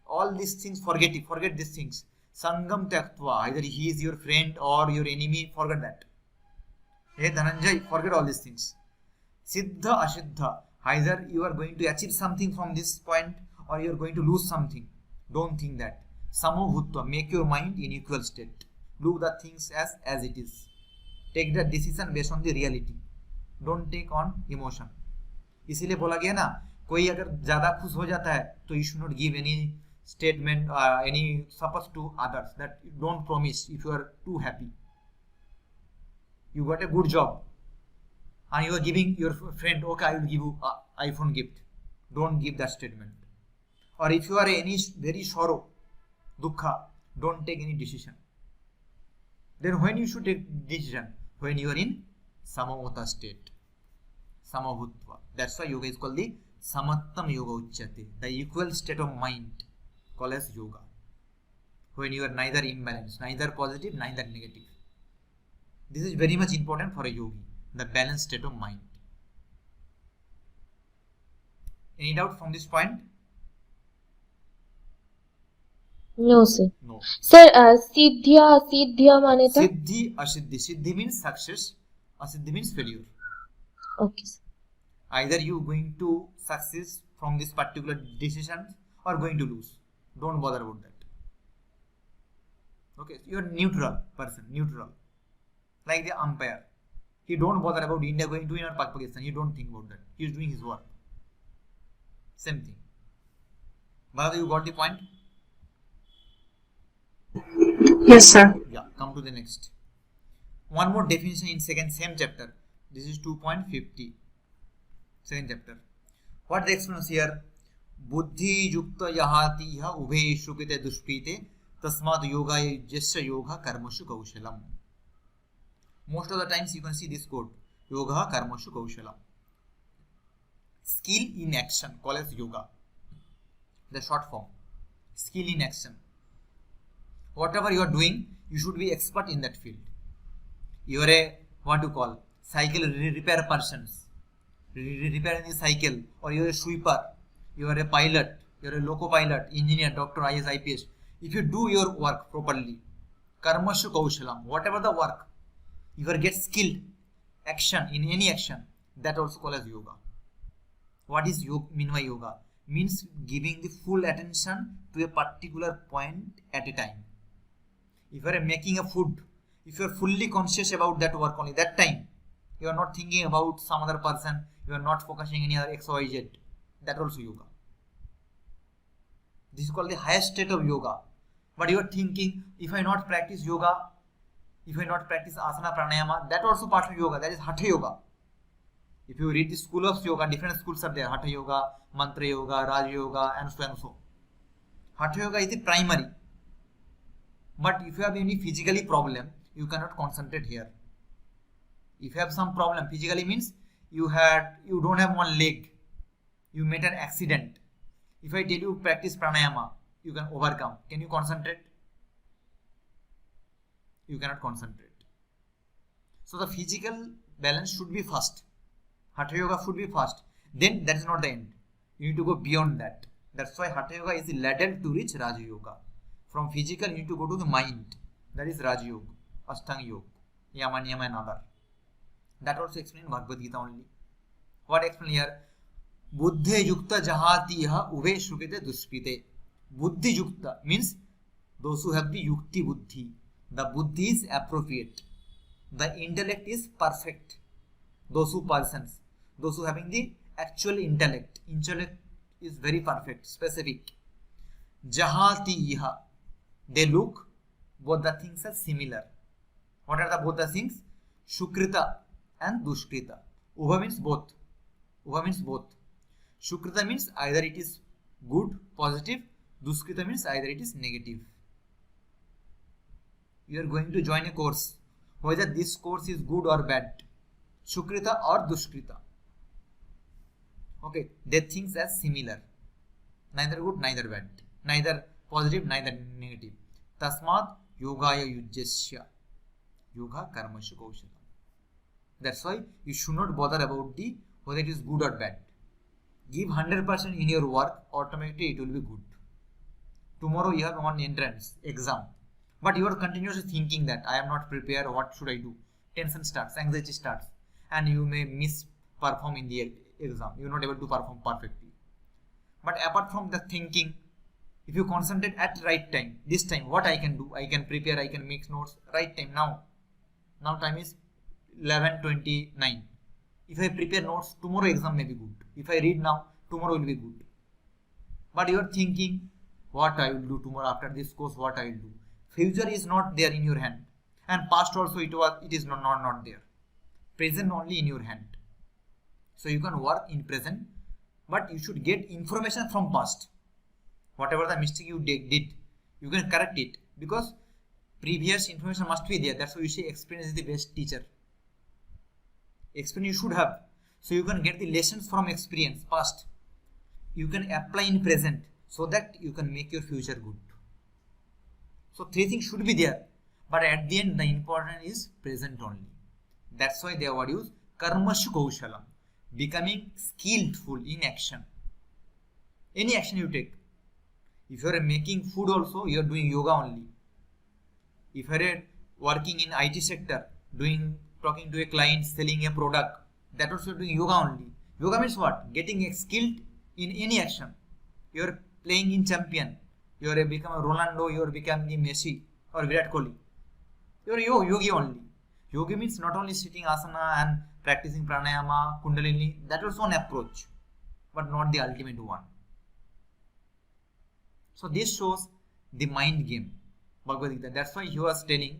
all these things, forget these things. Sangam taktva, either he is your friend or your enemy, forget that. Hey Dhananjay, forget all these things. Siddha asiddha, either you are going to achieve something from this point or you are going to lose something. Don't think that. Samo bhutva, make your mind in equal state. Do the things as it is. Take the decision based on the reality. Don't take on emotion. इसीलिए बोला गया ना, कोई अगर ज्यादा खुश हो जाता है तो you should not give any statement, any suppose to others that don't promise if you are too happy. You got a good job and you are giving your friend, okay, I will give you an iPhone gift. Don't give that statement. Or if you are any very sorrow, dukkha, don't take any decision. Then when you should take decision? When you are in samavata state. Samabhutva. That's why yoga is called the samattam yoga uchyate. The equal state of mind called as yoga. When you are neither imbalanced, neither positive, neither negative. This is very much important for a yogi. The balanced state of mind. Any doubt from this point?
No, sir.
No.
Sir, siddhya mane tha?
Siddhi, asiddhi. Siddhi means success. Asiddhi means failure.
Okay, sir.
Either you going to success from this particular decision or going to lose. Don't bother about that. Okay, you are neutral person, neutral. Like the umpire. He don't bother about India going to win or Pakistan. He don't think about that. He is doing his work. Same thing. Bharata, you got the point?
Yes, sir.
Yeah, come to the next. One more definition in same chapter. This is 2.50. Second chapter. What they explain here? Buddhi yukta yahati ha ubhe shukite dushpite tasmad yoga yajyasya yoga karmashu kaushalam. Most of the times you can see this quote. Yoga karmashu kaushalam. Skill in action, called as yoga. The short form. Skill in action. Whatever you are doing, you should be expert in that field. You are a, what to call, cycle repair persons. Repairing the cycle, or you are a sweeper, you are a pilot, you are a loco pilot, engineer, doctor, IS, IPS. If you do your work properly, karmashu kaushalam, whatever the work, if you get skilled action in any action, that also called as yoga. What is mean by yoga? Means giving the full attention to a particular point at a time. If you are making a food, if you are fully conscious about that work only, that time, you are not thinking about some other person, you are not focusing any other X, Y, Z, that also yoga. This is called the highest state of yoga. But you are thinking, if I not practice yoga, if I not practice asana pranayama, that also part of yoga, that is hatha yoga. If you read the school of yoga, different schools are there, hatha yoga, mantra yoga, raja yoga, and so and so. Hatha yoga is the primary. But if you have any physically problem, you cannot concentrate here. If you have some problem, physically means you don't have one leg, you made an accident. If I tell you practice pranayama, you can overcome. Can you concentrate? You cannot concentrate. So the physical balance should be first. Hatha yoga should be first. Then that is not the end. You need to go beyond that. That's why Hatha yoga is the ladder to reach Raja yoga. From physical, you need to go to the mind. That is Raja yoga, Ashtanga yoga, Yama, Niyama and other. That also explained in Bhagavad Gita only. What explain here? Buddhi yukta jahati ha ube shukite dushpite. Buddhi yukta means those who have the yukti buddhi. The buddhi is appropriate. The intellect is perfect. Those who persons, those who having the actual intellect is very perfect, specific. Jahati iha, they look, both the things are similar. What are the both the things? Shukrita and dushkrita. Ubha means both. Ubha means both. Shukrita means either it is good, positive. Dushkrita means either it is negative. You are going to join a course. Whether this course is good or bad. Shukrita or dushkrita. Okay, they think as similar. Neither good, neither bad. Neither positive, neither negative. Tasmat yogaya yujyasya. Yoga karmashu kaushalam. That's why you should not bother about whether it is good or bad. Give 100% in your work, automatically it will be good. Tomorrow you have one entrance exam, but you are continuously thinking that I am not prepared, what should I do? Tension starts, anxiety starts, and you may misperform in the exam. You are not able to perform perfectly. But apart from the thinking, if you concentrate at right time, this time what I can do? I can prepare, I can make notes, right time now. Now time is 11:29. If I prepare notes, tomorrow exam may be good. If I read now, tomorrow will be good. But you are thinking, what I will do tomorrow after this course, what I will do. Future is not there in your hand. And past also it is not there. Present only in your hand. So you can work in present, but you should get information from past. Whatever the mistake you did, you can correct it. Because previous information must be there. That's why you say experience is the best teacher. Experience you should have. So you can get the lessons from experience, past. You can apply in present so that you can make your future good. So three things should be there. But at the end, the important is present only. That's why they are what use karmashu kaushalam. Becoming skillful in action. Any action you take. If you are making food also, you are doing yoga only. If you are working in IT sector, talking to a client, selling a product, that also doing yoga only. Yoga means what? Getting skilled in any action. You are playing in champion. You are become a Ronaldo, you are becoming Messi or Virat Kohli. You are yogi only. Yogi means not only sitting asana and practicing pranayama, kundalini, that was one approach, but not the ultimate one. So this shows the mind game. Bhagavad Gita. That's why he was telling,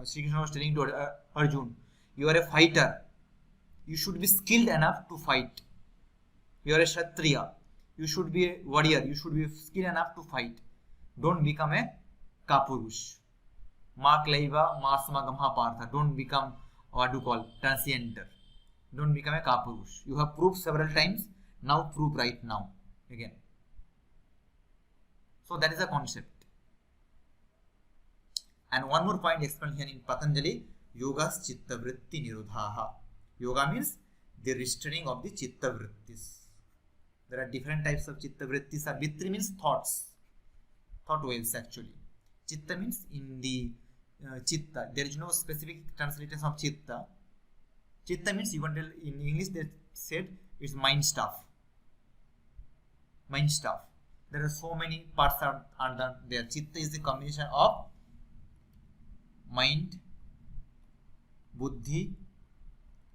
Sri Krishna was telling to Arjun, you are a fighter. You should be skilled enough to fight. You are a Kshatriya. You should be a warrior. You should be skilled enough to fight. Don't become a Kapurush. Mark Laiva, Masamagamha Partha. Don't become, what do you call, transcender. Don't become a Kapurush. You have proved several times. Now prove right now. Again. So that is a concept. And one more point explained here in Patanjali, Yoga's Chitta Vritti Nirodhaha. Yoga means the restraining of the Chitta Vrittis. There are different types of Chitta Vrittis. Vritti means thoughts. Thought waves actually. Chitta means in the Chitta. There is no specific translation of Chitta. Chitta means, you want to, in English they said it's mind stuff. Mind stuff. There are so many parts are there. Chitta is the combination of mind, buddhi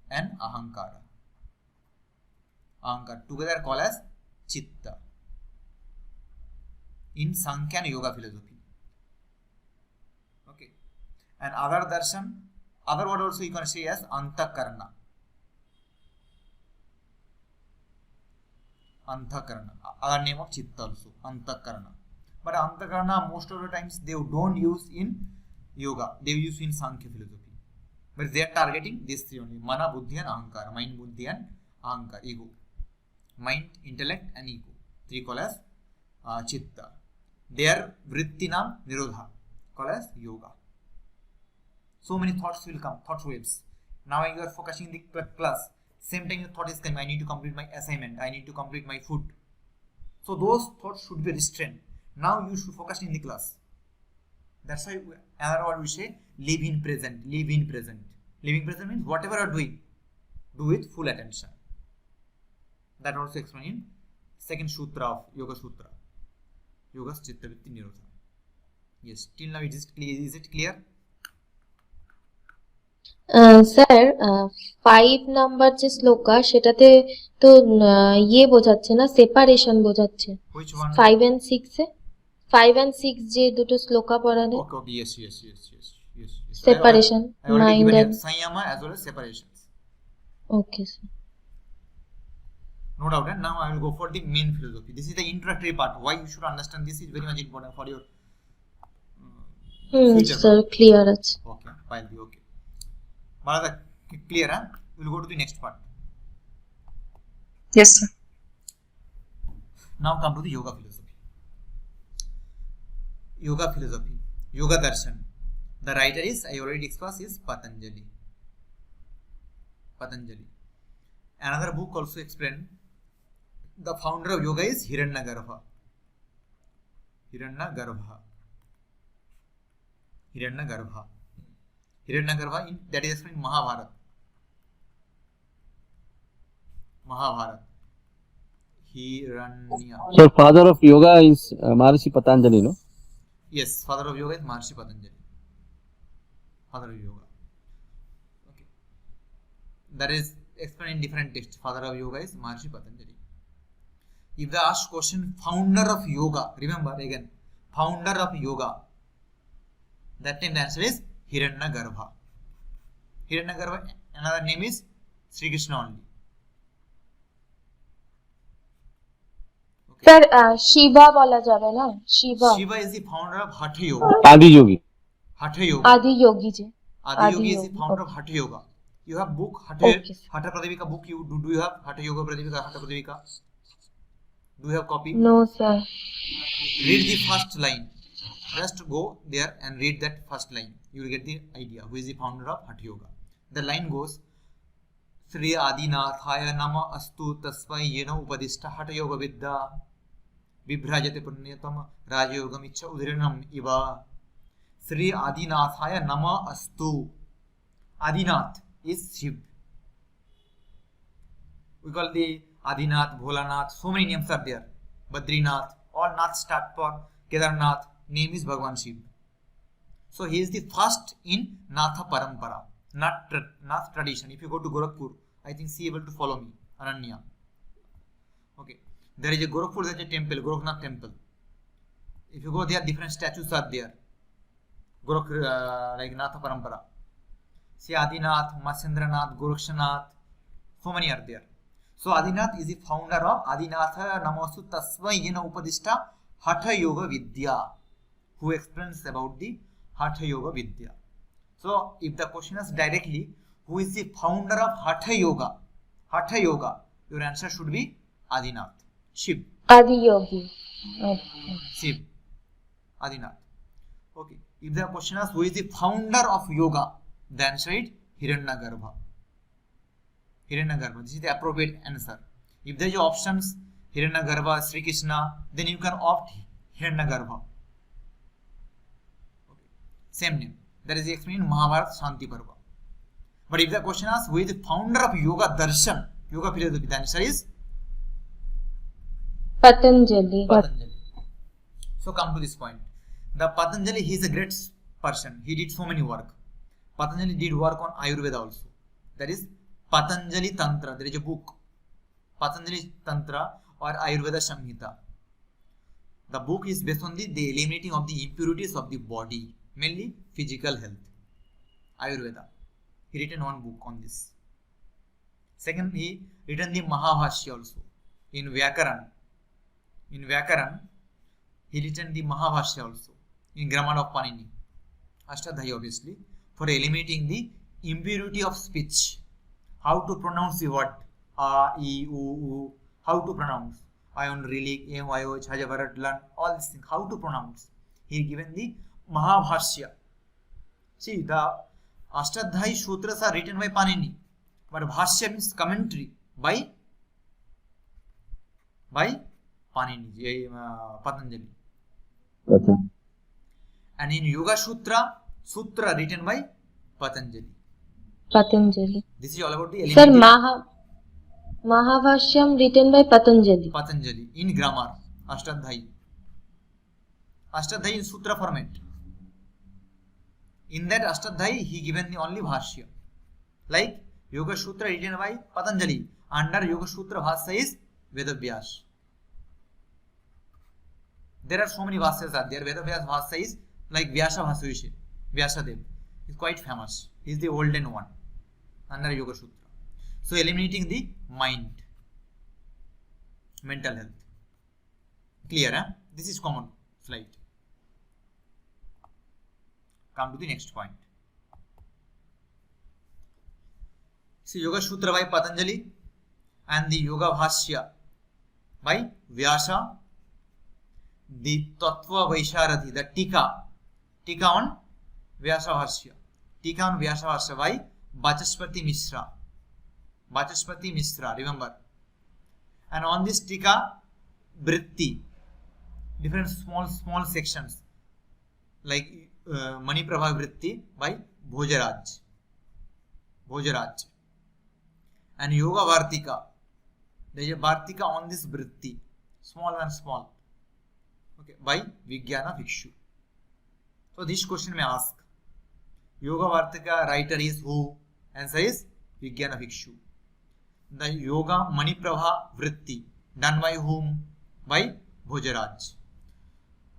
and ahankara. Ahankara together called as Chitta in Samkhya and Yoga philosophy. Okay. And other darshan, other word also you can say as Antakarna. Antakarna. Other name of Chitta also. Antakarna. But Antakarna most of the times they don't use in Yoga. They use in Samkhya philosophy. But they are targeting these three only. Mana, buddhi and ahankara. Mind, buddhi and ahankara. Ego. Mind, intellect and ego. Three called as Chitta. Their vrittinam nirodha. Called as Yoga. So many thoughts will come. Thought waves. Now you are focusing the class. Same time your thought is coming. I need to complete my assignment. I need to complete my food. So those thoughts should be restrained. Now you should focus in the class. That's why another word we say, live in present. Live in present. Living present means whatever you are doing, do with full attention. That also explained in second sutra of Yoga Sutra. Yoga's Chitta Vritti Nirodha. Yes, till now it is clear. Is it clear?
Sir 5 number যে শ্লোকা সেটাতে তো ইয়ে বোঝাচ্ছে না, separation বোঝাচ্ছে।
Which one?
5 and 6 A 5 and 6 যে দুটো শ্লোকা পড়ালে
Okay, okay. Yes.
Separation
I already
mind
given
and
here Sanyama as well as separations.
Okay sir.
No doubt. And now I will go for the main philosophy. This is the introductory part. Why you should understand this is very much important for your future.
Sir clear আছে।
Okay, fine. Okay. Bharata, clear, huh? We will go to the next part.
Yes, sir.
Now come to the yoga philosophy. Yoga philosophy. Yoga darshan. The writer is, I already discussed, is Patanjali. Patanjali. Another book also explained. The founder of yoga is Hiranyagarbha. Hiranyagarbha. Hiranyagarbha. Hiranyagarbha, that is explained in Mahabharata. Mahabharata. Hiranya.
So father of yoga is Maharishi Patanjali, no?
Yes, father of yoga is Maharishi Patanjali. Father of yoga. Okay. That is explained in different texts. Father of yoga is Maharishi Patanjali. If they ask question, founder of yoga, remember again, founder of yoga, that time the answer is Hiranyagarbha. Hiranyagarbha, another name is Sri Krishna only.
Sir Shiva বলা যাবে না? Shiba
Shiva is the founder of Hatha Yoga.
Adi Yogi.
Hatha Yoga.
আদি যোগী যে
Adi Yogi is the
Yogi,
founder of
okay.
Hatha Yoga. You have book
Okay, sir.
Hatha Pradipika book. Do you have Hatha Yoga Pradipika, Hatha Pradipika? Do you have copy?
No sir.
Read the first line. Just go there and read that first line. You will get the idea who is the founder of Hatha Yoga. The line goes, Sri Adinathaya Nama Astu Tasmai Yena Upadishta Hatha Yoga Vidya Vibhrajate Punyatam Raja Yoga Micha Udhiranam Iva. Sri Adinathaya Nama Astu. Adinath is Shiv. We call the Adinath, Bholanath, so many names are there. Badrinath, all Nath start for Kedarnath, name is Bhagwan Shiv. So he is the first in Natha Parampara, Nath tradition. If you go to Gorakhpur, I think see able to follow me, Ananya. Okay, there is a Gorakhpur, there is a temple, Gorakhnath temple. If you go there, different statues are there. like Natha Parampara. See Adinath, Matsendranath, Gorakshanath, so many are there. So Adinath is the founder of Adinatha Namastu Tasmai Yena Upadishta Hatha Yoga Vidya, who explains about the Hatha Yoga Vidya. So if the question is directly, who is the founder of Hatha Yoga? Hatha Yoga, your answer should be Adinath, Shiv.
Adi Yogi. Okay.
Shiv, Adinath. Okay. If the question is who is the founder of yoga, the answer is Hiranyagarbha. Hiranyagarbha. This is the appropriate answer. If there is options Hiranyagarbha, Sri Krishna, then you can opt Hiranyagarbha. Okay. Same name. That is explained in Mahabharata Shanti Parva. But if the question is who is the founder of yoga darshan, yoga philosophy, the answer is
Patanjali.
Patanjali. So come to this point. The Patanjali, he is a great person. He did so many work. Patanjali did work on Ayurveda also. That is Patanjali Tantra. There is a book. Patanjali Tantra or Ayurveda Samhita. The book is based on the eliminating of the impurities of the body, mainly physical health. Ayurveda. He written one book on this. Second, he written the Mahabhashya also. In Vyakaran, he written the Mahabhashya also. In Grammar of Panini. Ashtadhyayi obviously. For eliminating the impurity of speech. How to pronounce the word. A, E, U. How to pronounce. Ion, relic, M, I, O, Chajavarat, Lan. All these things. How to pronounce. He given the Mahabhashya. See, the Ashtadhyayi Sutras are written by Panini. But Bhashya means commentary by Panini, Patanjali.
Okay.
And in Yoga Sutra written by Patanjali.
Patanjali.
This is all about the
Sir,
eliminating
Mahabhashyam written by Patanjali.
Patanjali in grammar, Ashtadhyayi. Ashtadhyayi in Sutra format. In that Ashtadhyayi, he given the only Bhashya. Like Yoga Sutra written by Patanjali. Under Yoga Sutra Bhashya is Vedavyas. There are so many Bhashyas are there. Vedavyas Bhashya is like Vyasa Bhasya. Vyasadev is quite famous. He is the olden one under Yoga Sutra. So eliminating the mind, mental health. Clear, huh? This is common slide. Come to the next point. See Yoga Sutra by Patanjali and the Yoga Bhashya by Vyasa. The Tattva Vaisharati, the Tika on Vyasa Bhashya. Tika on Vyasa Bhashya by Vachaspati Mishra, remember. And on this Tika, Vritti, different small sections like Maniprabha Vritti by Bhojaraj. And Yoga Vartika, there is a Vartika on this Vritti, small and small. Okay, by Vijnana Bhikshu. So this question may ask, Yoga Vartika writer is who? Answer is Vijnana Bhikshu. The Yoga Maniprabha Vritti done by whom? By Bhojaraj.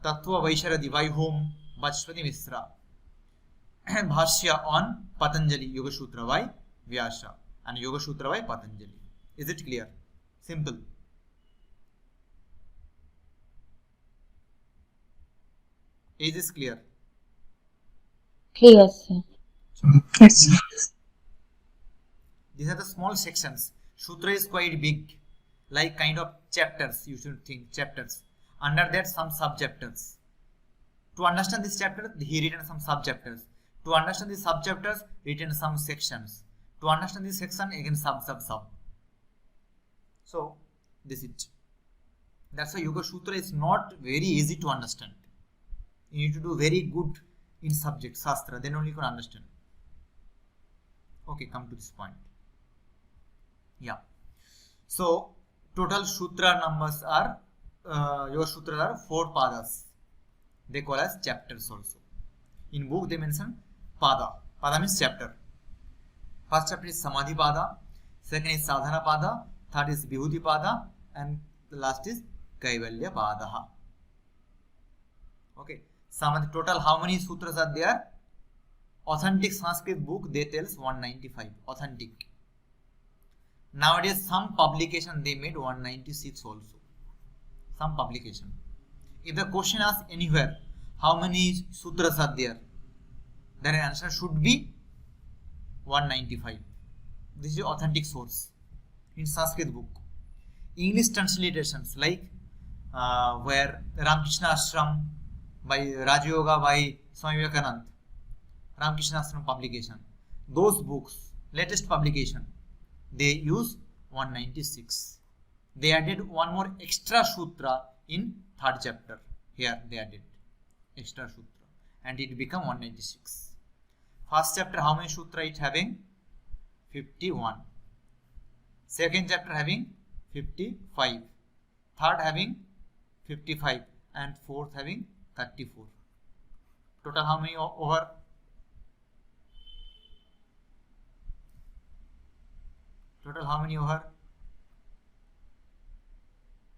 Tattva Vaisharadi by whom? Vachaspati Mishra. And Bhashya on Patanjali Yoga Sutra by Vyasa and Yoga Sutra by Patanjali. Is it clear? Simple. Is this clear?
Clear, sir.
Yes.
These are the small sections. Sutra is quite big, like kind of chapters. You should think chapters. Under that, some sub-chapters. To understand this chapter, he written some sub-chapters. To understand these sub-chapters, written some sections. To understand this section, again sub. So, this is it. That's why Yoga Sutra is not very easy to understand. You need to do very good in subject, Shastra, then only you can understand. Okay, come to this point. Yeah. So, total Sutra numbers are, Yoga Sutras are 4 padas. They call as chapters also. In book they mention pada. Pada means chapter. First chapter is Samadhi pada, second is Sadhana pada, third is Vibhuti pada, and the last is Kaivalya pada. Okay. Samadhi. Total how many sutras are there? Authentic Sanskrit book, they tells 195. Authentic. Nowadays some publication they made 196 also. Some publication. If the question asks anywhere how many sutras are there, then the answer should be 195. This is authentic source in Sanskrit book. English translations like where Ramakrishna Ashram by Raja Yoga by Swami Vivekananda, Ramakrishna Ashram publication. Those books, latest publication, they use 196. They added one more extra sutra in third chapter. Here they added extra sutra and it become 196. First chapter how many sutra it having? 51. Second chapter having 55. Third having 55 and fourth having 34. Total how many over? Total how many over?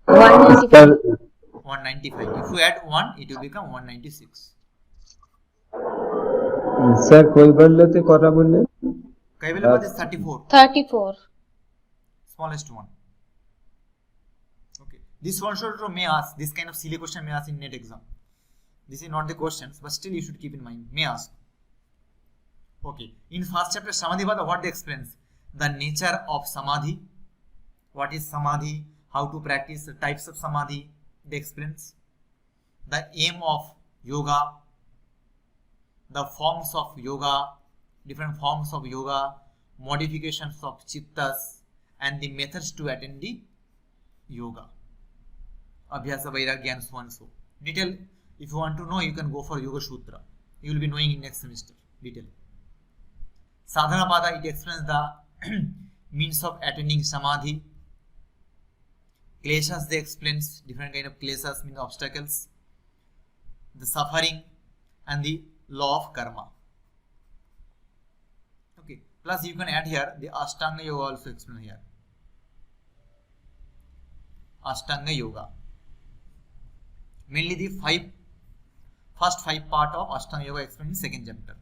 195.
195. If you add 1, it will become 196.
Sir কই বললেতে করা বললে
Kaivalabad is 34.
34.
Smallest one. Okay. This one should may ask, this kind of silly question may ask in net exam. This is not the questions, but still you should keep in mind. May ask. Okay. In first chapter Samadhi Pada, what they explains? The nature of Samadhi. What is Samadhi? How to practice the types of Samadhi. They explains. The aim of yoga. The forms of yoga. Different forms of yoga. Modifications of chittas. And the methods to attain the yoga. Abhyasa, Vairagya and so and so. Detail, if you want to know, you can go for Yoga Sutra. You will be knowing in next semester. Detail. Sadhana Pada, it explains the means of attaining Samadhi. Kleshas, they explains different kind of kleshas, means obstacles. The suffering and the law of karma. Okay. Plus you can add here the Ashtanga Yoga also explained here. Ashtanga Yoga. Mainly the first five part of Ashtanga Yoga explained in second chapter.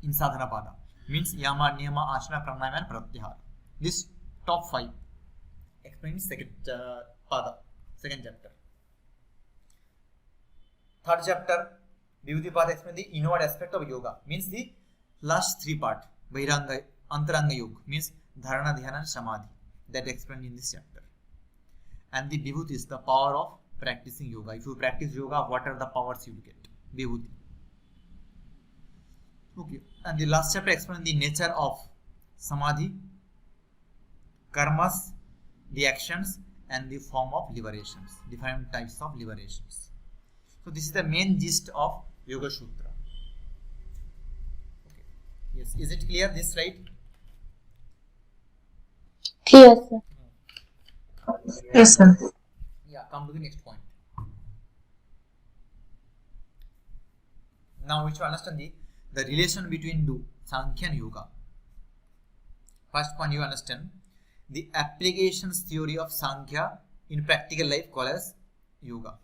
In Sadhana Pada. Means Yama, Niyama, Asana, Pranayama and Pratyahara. This top 5 explained in second Pada, second chapter. Third chapter, Vibhuti Pada explained the inward aspect of yoga. Means the last 3 part. Vairanga, Antaranga Yoga. Means Dharana, Dhyana and Samadhi. That explained in this chapter. And the Vibhuti is the power of practicing yoga. If you practice yoga, what are the powers you will get? Vibhuti. Okay. And the last chapter explains the nature of Samadhi, karmas, the actions, and the form of liberations. Different types of liberations. So this is the main gist of Yoga Sutra. Okay. Yes. Is it clear this slide?
Clear, sir.
Yes, sir.
Yeah, come to the next point. Now we should understand the relation between Sankhya and Yoga. First one you understand the applications theory of Sankhya in practical life called as Yoga.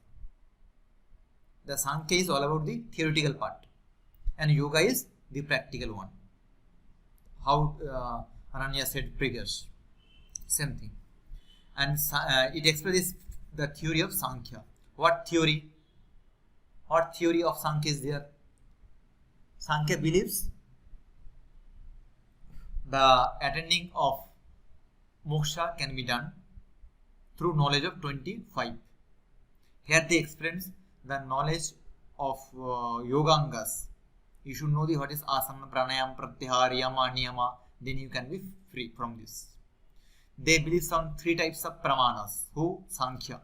The Sankhya is all about the theoretical part and Yoga is the practical one. How Ananya said previous. Same thing. And it expresses the theory of Sankhya. What theory? What theory of Sankhya is there? Sankhya believes the attaining of mokṣa can be done through knowledge of 25. Here they explain the knowledge of yogangas. You should know what is asana, pranayama, pratyahara, yama, niyama. Then you can be free from this. They believe on 3 types of pramanas. Who? Sankhya.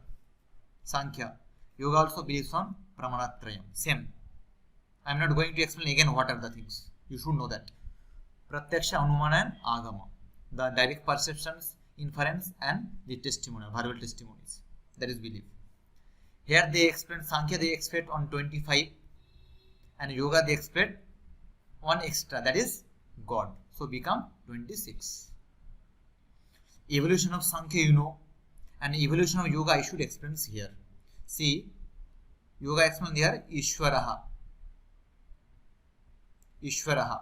Yoga also believes on pramanatrayam. Same. I am not going to explain again what are the things. You should know that. Pratyaksha, Anumana and Agama. The direct perceptions, inference and the testimonial, verbal testimonies. That is belief. Here they explain Sankhya, they expect on 25 and Yoga they expect 1 extra, that is God. So become 26. Evolution of Sankhya you know and evolution of Yoga I should explain here. See, Yoga explained here Ishvaraha. Ishvaraha.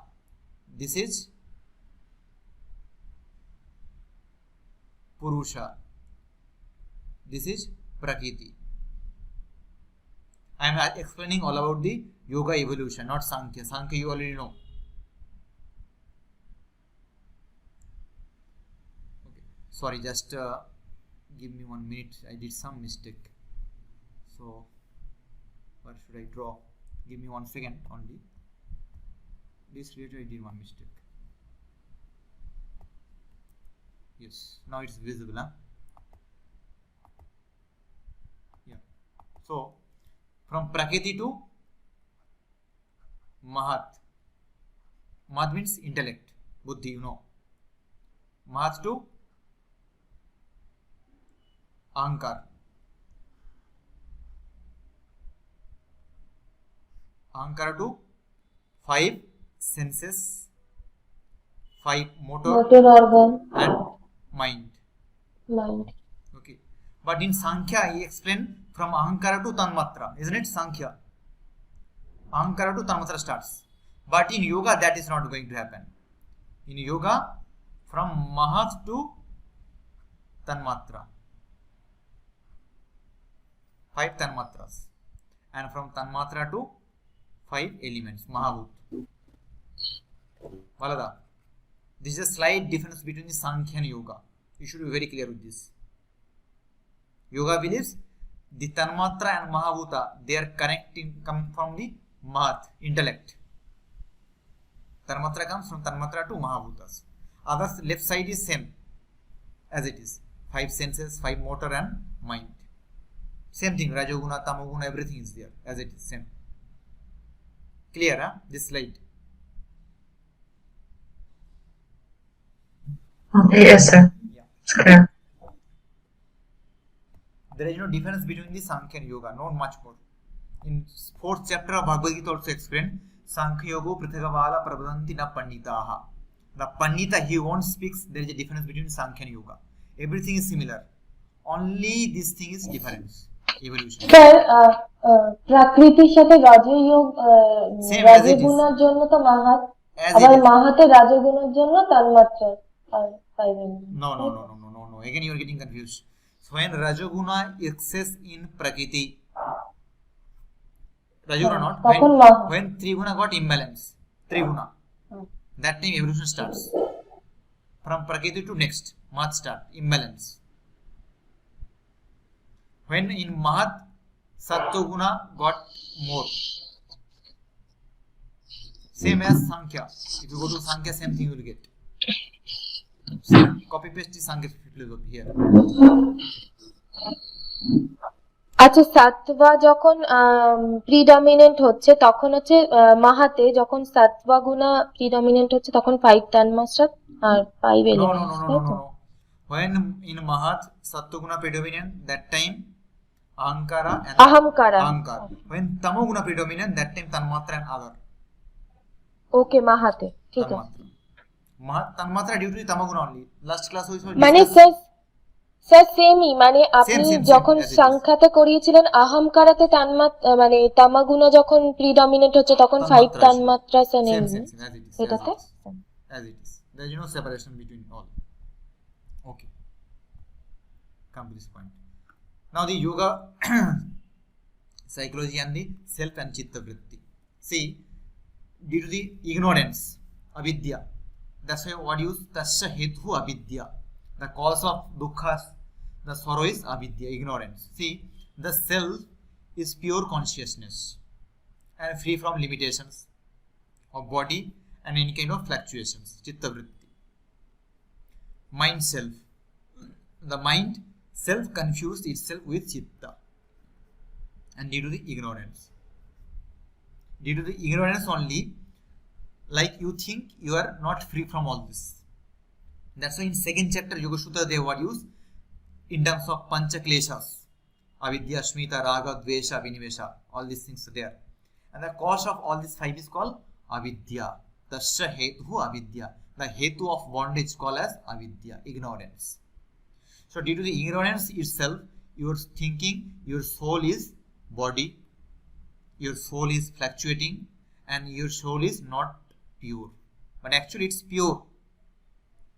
This is Puruṣa. This is Prakṛti. I am explaining all about the yoga evolution, not Samkhya. Samkhya you already know. Okay. Sorry, just give me 1 minute. I did some mistake. So, what should I draw? Give me 1 second only. This later I did one mistake. Yes, now it's visible, huh? Yeah. So, from Prakṛti to Mahat. Mahat means intellect, Buddhi, you know. Mahat to Ahankar. Ahankara to 5 senses, 5 motor
organ,
and mind.
mind.
Okay. But in Samkhya, he explained from Ahankara to Tanmatra, isn't it? Samkhya. Ahankara to Tanmatra starts. But in yoga, that is not going to happen. In yoga, from Mahat to Tanmatra. 5 Tanmatras. And from Tanmatra to 5 elements, Mahabhut. Valada. This is a slight difference between the Samkhya and Yoga. You should be very clear with this. Yoga believes the Tanmatra and Mahabhuta, they are connecting, come from the Mahat, intellect. Tanmatra comes from Tanmatra to Mahabhutas. Others, left side is same as it is. 5 senses, 5 motor and mind. Same thing, Rajoguna, Tamoguna, everything is there as it is, same. Clear, huh? This slide.
Okay, yes, sir.
Yeah.
It's clear.
There is no difference between the Samkhya and Yoga, not much more. In 4th chapter of Bhagavad Gita also explained, Samkhya Yoga Prithagavala Prabhadanti na Panditaha. The Pandita, he won't speak, there is a difference between Samkhya and Yoga. Everything is similar. Only this thing is difference. Evolution.
Sir প্রাকৃতির সাথে রাজযোগ
Same as it is.
রাজগুণের জন্য তো Mahato,
As
আবার
it is.
মাহাতের রাজগুণের জন্য তান্মাত্রা পাইবেন।
No. Again you are getting confused. So when Rajoguna excess in Prakriti, Rajoguna not,
তখন
when Triguna got imbalance, Triguna, that time evolution starts. From Prakriti to next, Mahat start, imbalance. When in Mahat, Sattva-guna got more. Same as Samkhya. If you go to Samkhya, same thing you will get. Same copy paste the Samkhya here.
আচ্ছা, সাত্ত্বা যখন predominant হচ্ছে তখন হচ্ছে মাহাতে, যখন সাত্ত্বা গুণা predominant হচ্ছে তখন 5 তান্মাত্রা আর 5 elements.
No. When in Mahat, Sattva-guna predominant, that time Ahankara and
Ahamkara.
Ahankara. When Tamoguna predominant, that time Tanmatra and other.
ওকে, মাহাতে, ঠিক আছে।
Tanmatra due to the Tamoguna only. Last class we saw.
মানে sir সেমই, মানে আপনি যখন সংখ্যাতে করিয়েছিলেন আহামকারাতে তান্মাত্রা মানে তামাগুনা যখন প্রিডমিনেন্ট হচ্ছে তখন 5 তান্মাত্রা সেম এটাতে
as it is. There is no separation between all. Okay. Come to this point. Now the yoga psychology and the self and chitta vritti. See, due to the ignorance, avidya, that's why what use tasya hetu avidya. The cause of dukkha, the sorrow is avidya, ignorance. See, the self is pure consciousness and free from limitations of body and any kind of fluctuations. Chitta vritti. Mind self. The mind self confused itself with chitta, and due to the ignorance. Due to the ignorance only, like you think you are not free from all this. That's why in 2nd chapter Yoga Sutra they what use in terms of pancha kleshas, avidya, shmita, raga, dvesha, vinivesha, all these things are there. And the cause of all these 5 is called avidya. Tasya hetu avidya. The hetu of bondage called as avidya, ignorance. So due to the ignorance itself, you are thinking your soul is body your soul is fluctuating and your soul is not pure. But actually it's pure.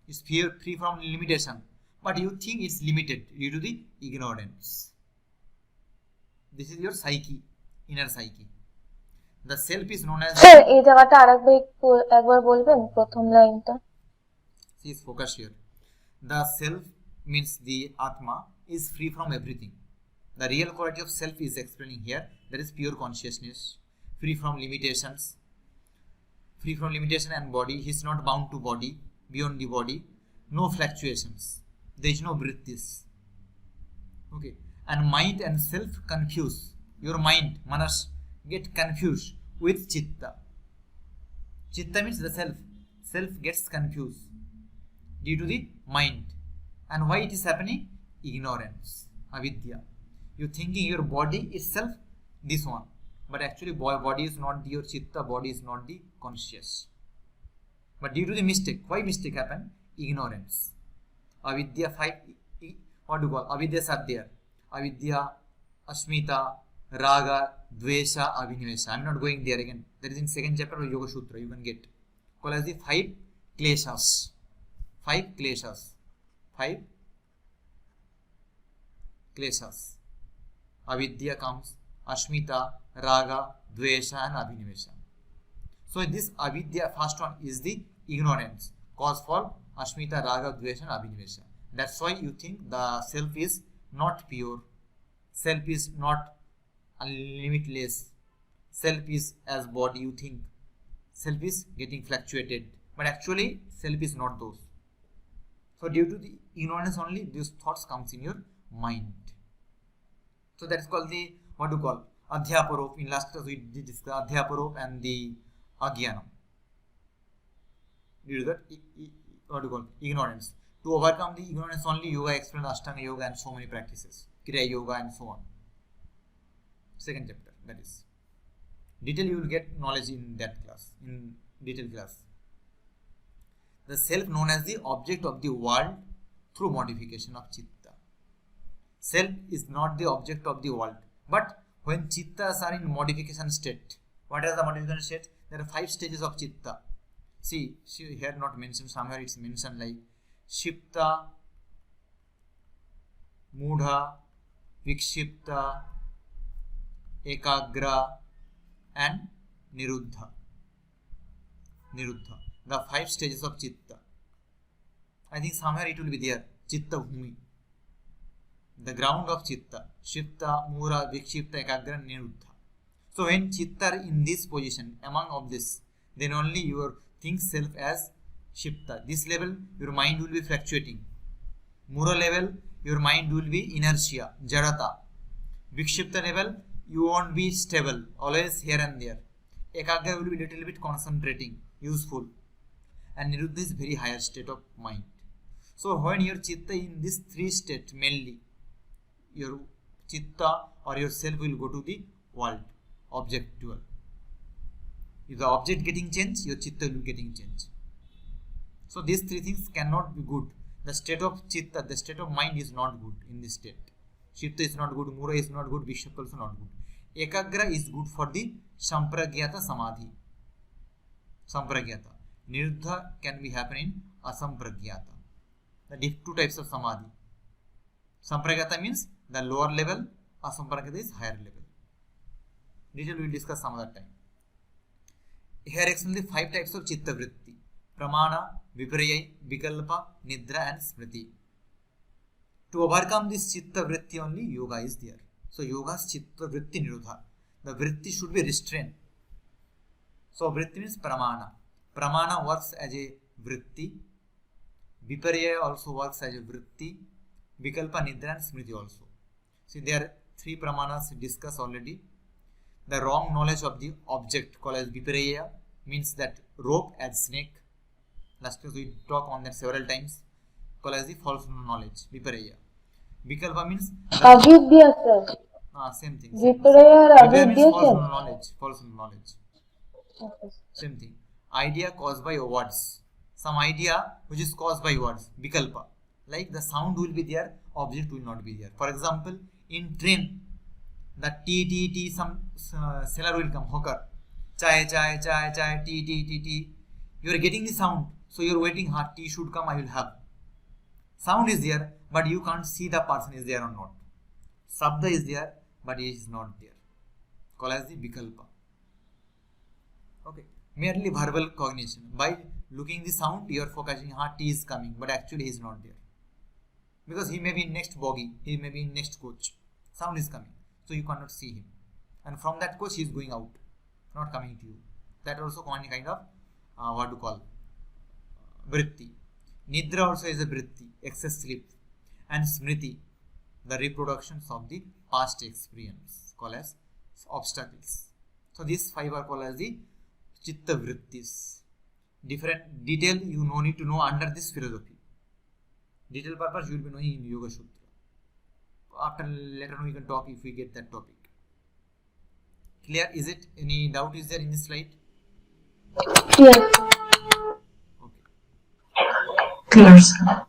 It's pure, free from limitation. But you think it's limited due to the ignorance. This is your psyche, inner psyche. The self is known as...
sir এই জায়গাটা একবার বলবেন প্রথম লাইনটা?
Please focus here. The self means the Atma is free from everything. The real quality of self is explaining here. That is pure consciousness, free from limitations. Free from limitation and body. He is not bound to body, beyond the body. No fluctuations. There is no vrittis. Okay. And mind and self confuse. Your mind, manas, get confused with chitta. Chitta means the self. Self gets confused due to the mind. And why it is happening? Ignorance, avidya. You thinking your body itself this one, but actually body is not your chitta, body is not the conscious. But due to the mistake, why mistake happen? Ignorance. Avidya 5, what do you call? Avidyas are there. Avidya, Asmita, Raga, Dvesha, Abhinivesha. I am not going there again. That is in 2nd chapter of Yoga Sutra. You can get. Called as the 5 kleshas. 5 kleshas. 5 kleshas. Avidya comes, Asmita, Raga, Dvesha and Abhinivesha. So this avidya, first one, is the ignorance, cause for Asmita, Raga, Dvesha and Abhinivesha. That's why you think the self is not pure, self is not limitless, self is as body. You think self is getting fluctuated, but actually self is not those. So due to the ignorance only, these thoughts comes in your mind. So that is called the, what do you call, Adhyaparop. In last class we did discuss Adhyaparop and the Agyanam. Due to that, what do you call, ignorance. To overcome the ignorance only, Yoga explained Ashtanga Yoga and so many practices, Kriya Yoga and so on. 2nd chapter, that is. Detail you will get knowledge in that class, in detail class. The self known as the object of the world through modification of chitta. Self is not the object of the world. But when chittas are in modification state, what is the modification state? There are 5 stages of chitta. See here not mentioned, somewhere it's mentioned like Shipta, Mudha, Vikshipta, Ekagra and Niruddha. The 5 stages of chitta. I think somewhere it will be there. Chitta Bhumi. The ground of chitta. Shipta, Mura, Vikshipta, Ekagra and Niruddha. So when chitta are in this position, among of this, then only your think self as Shipta. This level, your mind will be fluctuating. Mura level, your mind will be inertia, Jadata. Vikshipta level, you won't be stable, always here and there. Ekagra will be little bit concentrating, useful. And Niruddha is very higher state of mind. So when your chitta in this 3 state mainly, your chitta or your self will go to the world, objectual. If the object getting changed, your chitta will be getting changed. So these 3 things cannot be good. The state of chitta, the state of mind is not good in this state. Chitta is not good, Mura is not good, Vikshipta also not good. Ekagra is good for the Sampragyata Samadhi. Sampragyata. Niruddha can be happening in Asampragyata. The 2 types of Samadhi. Sampragyata means the lower level, Asampragyata is higher level. Detail we will discuss some other time. Here explain the 5 types of chitta vritti. Pramana, Viparya, Vikalpa, Nidra and Smriti. To overcome this chitta vritti only, yoga is there. So yoga's chitta vritti nirodha. The vritti should be restrained. So vritti means pramana. Pramana works as a vritti. Viparya also works as a vritti. Vikalpa, Nidra and Smriti also. See, there are 3 pramanas discussed already. The wrong knowledge of the object called as Viparya means that rope as snake. Last class we talked on that several times. Called as the false knowledge, Viparya. Vikalpa means
Avidya, sir.
Same thing.
Viparya or
Viparya means
avidya,
false
sir.
knowledge. False knowledge.
Okay.
Same thing. Idea caused by words. Some idea which is caused by words. Vikalpa. Like the sound will be there, object will not be there. For example, in train, The tea, some seller will come, hawker. Chai, tea. You are getting the sound, so you are waiting hard. Tea should come, I will have. Sound is there, but you can't see the person is there or not. Sabda is there, but he is not there. Called as the vikalpa. Okay, merely verbal cognition. By looking the sound, you are focusing, tea is coming, but actually he is not there. Because he may be in next bogie, he may be in next coach. Sound is coming, so you cannot see him. And from that coach, he is going out, not coming to you. That also kind of, vritti. Nidra also is a vritti, excess sleep. And smriti, the reproductions of the past experience, called as obstacles. So these 5 are called as the chitta vrittis. Different detail you no need to know under this philosophy. Detail purpose you will be knowing in Yoga Sutra. After later on we can talk if we get that topic. Clear? Is it? Any doubt is there in this slide?
Yes.
Okay.
Clear, sir.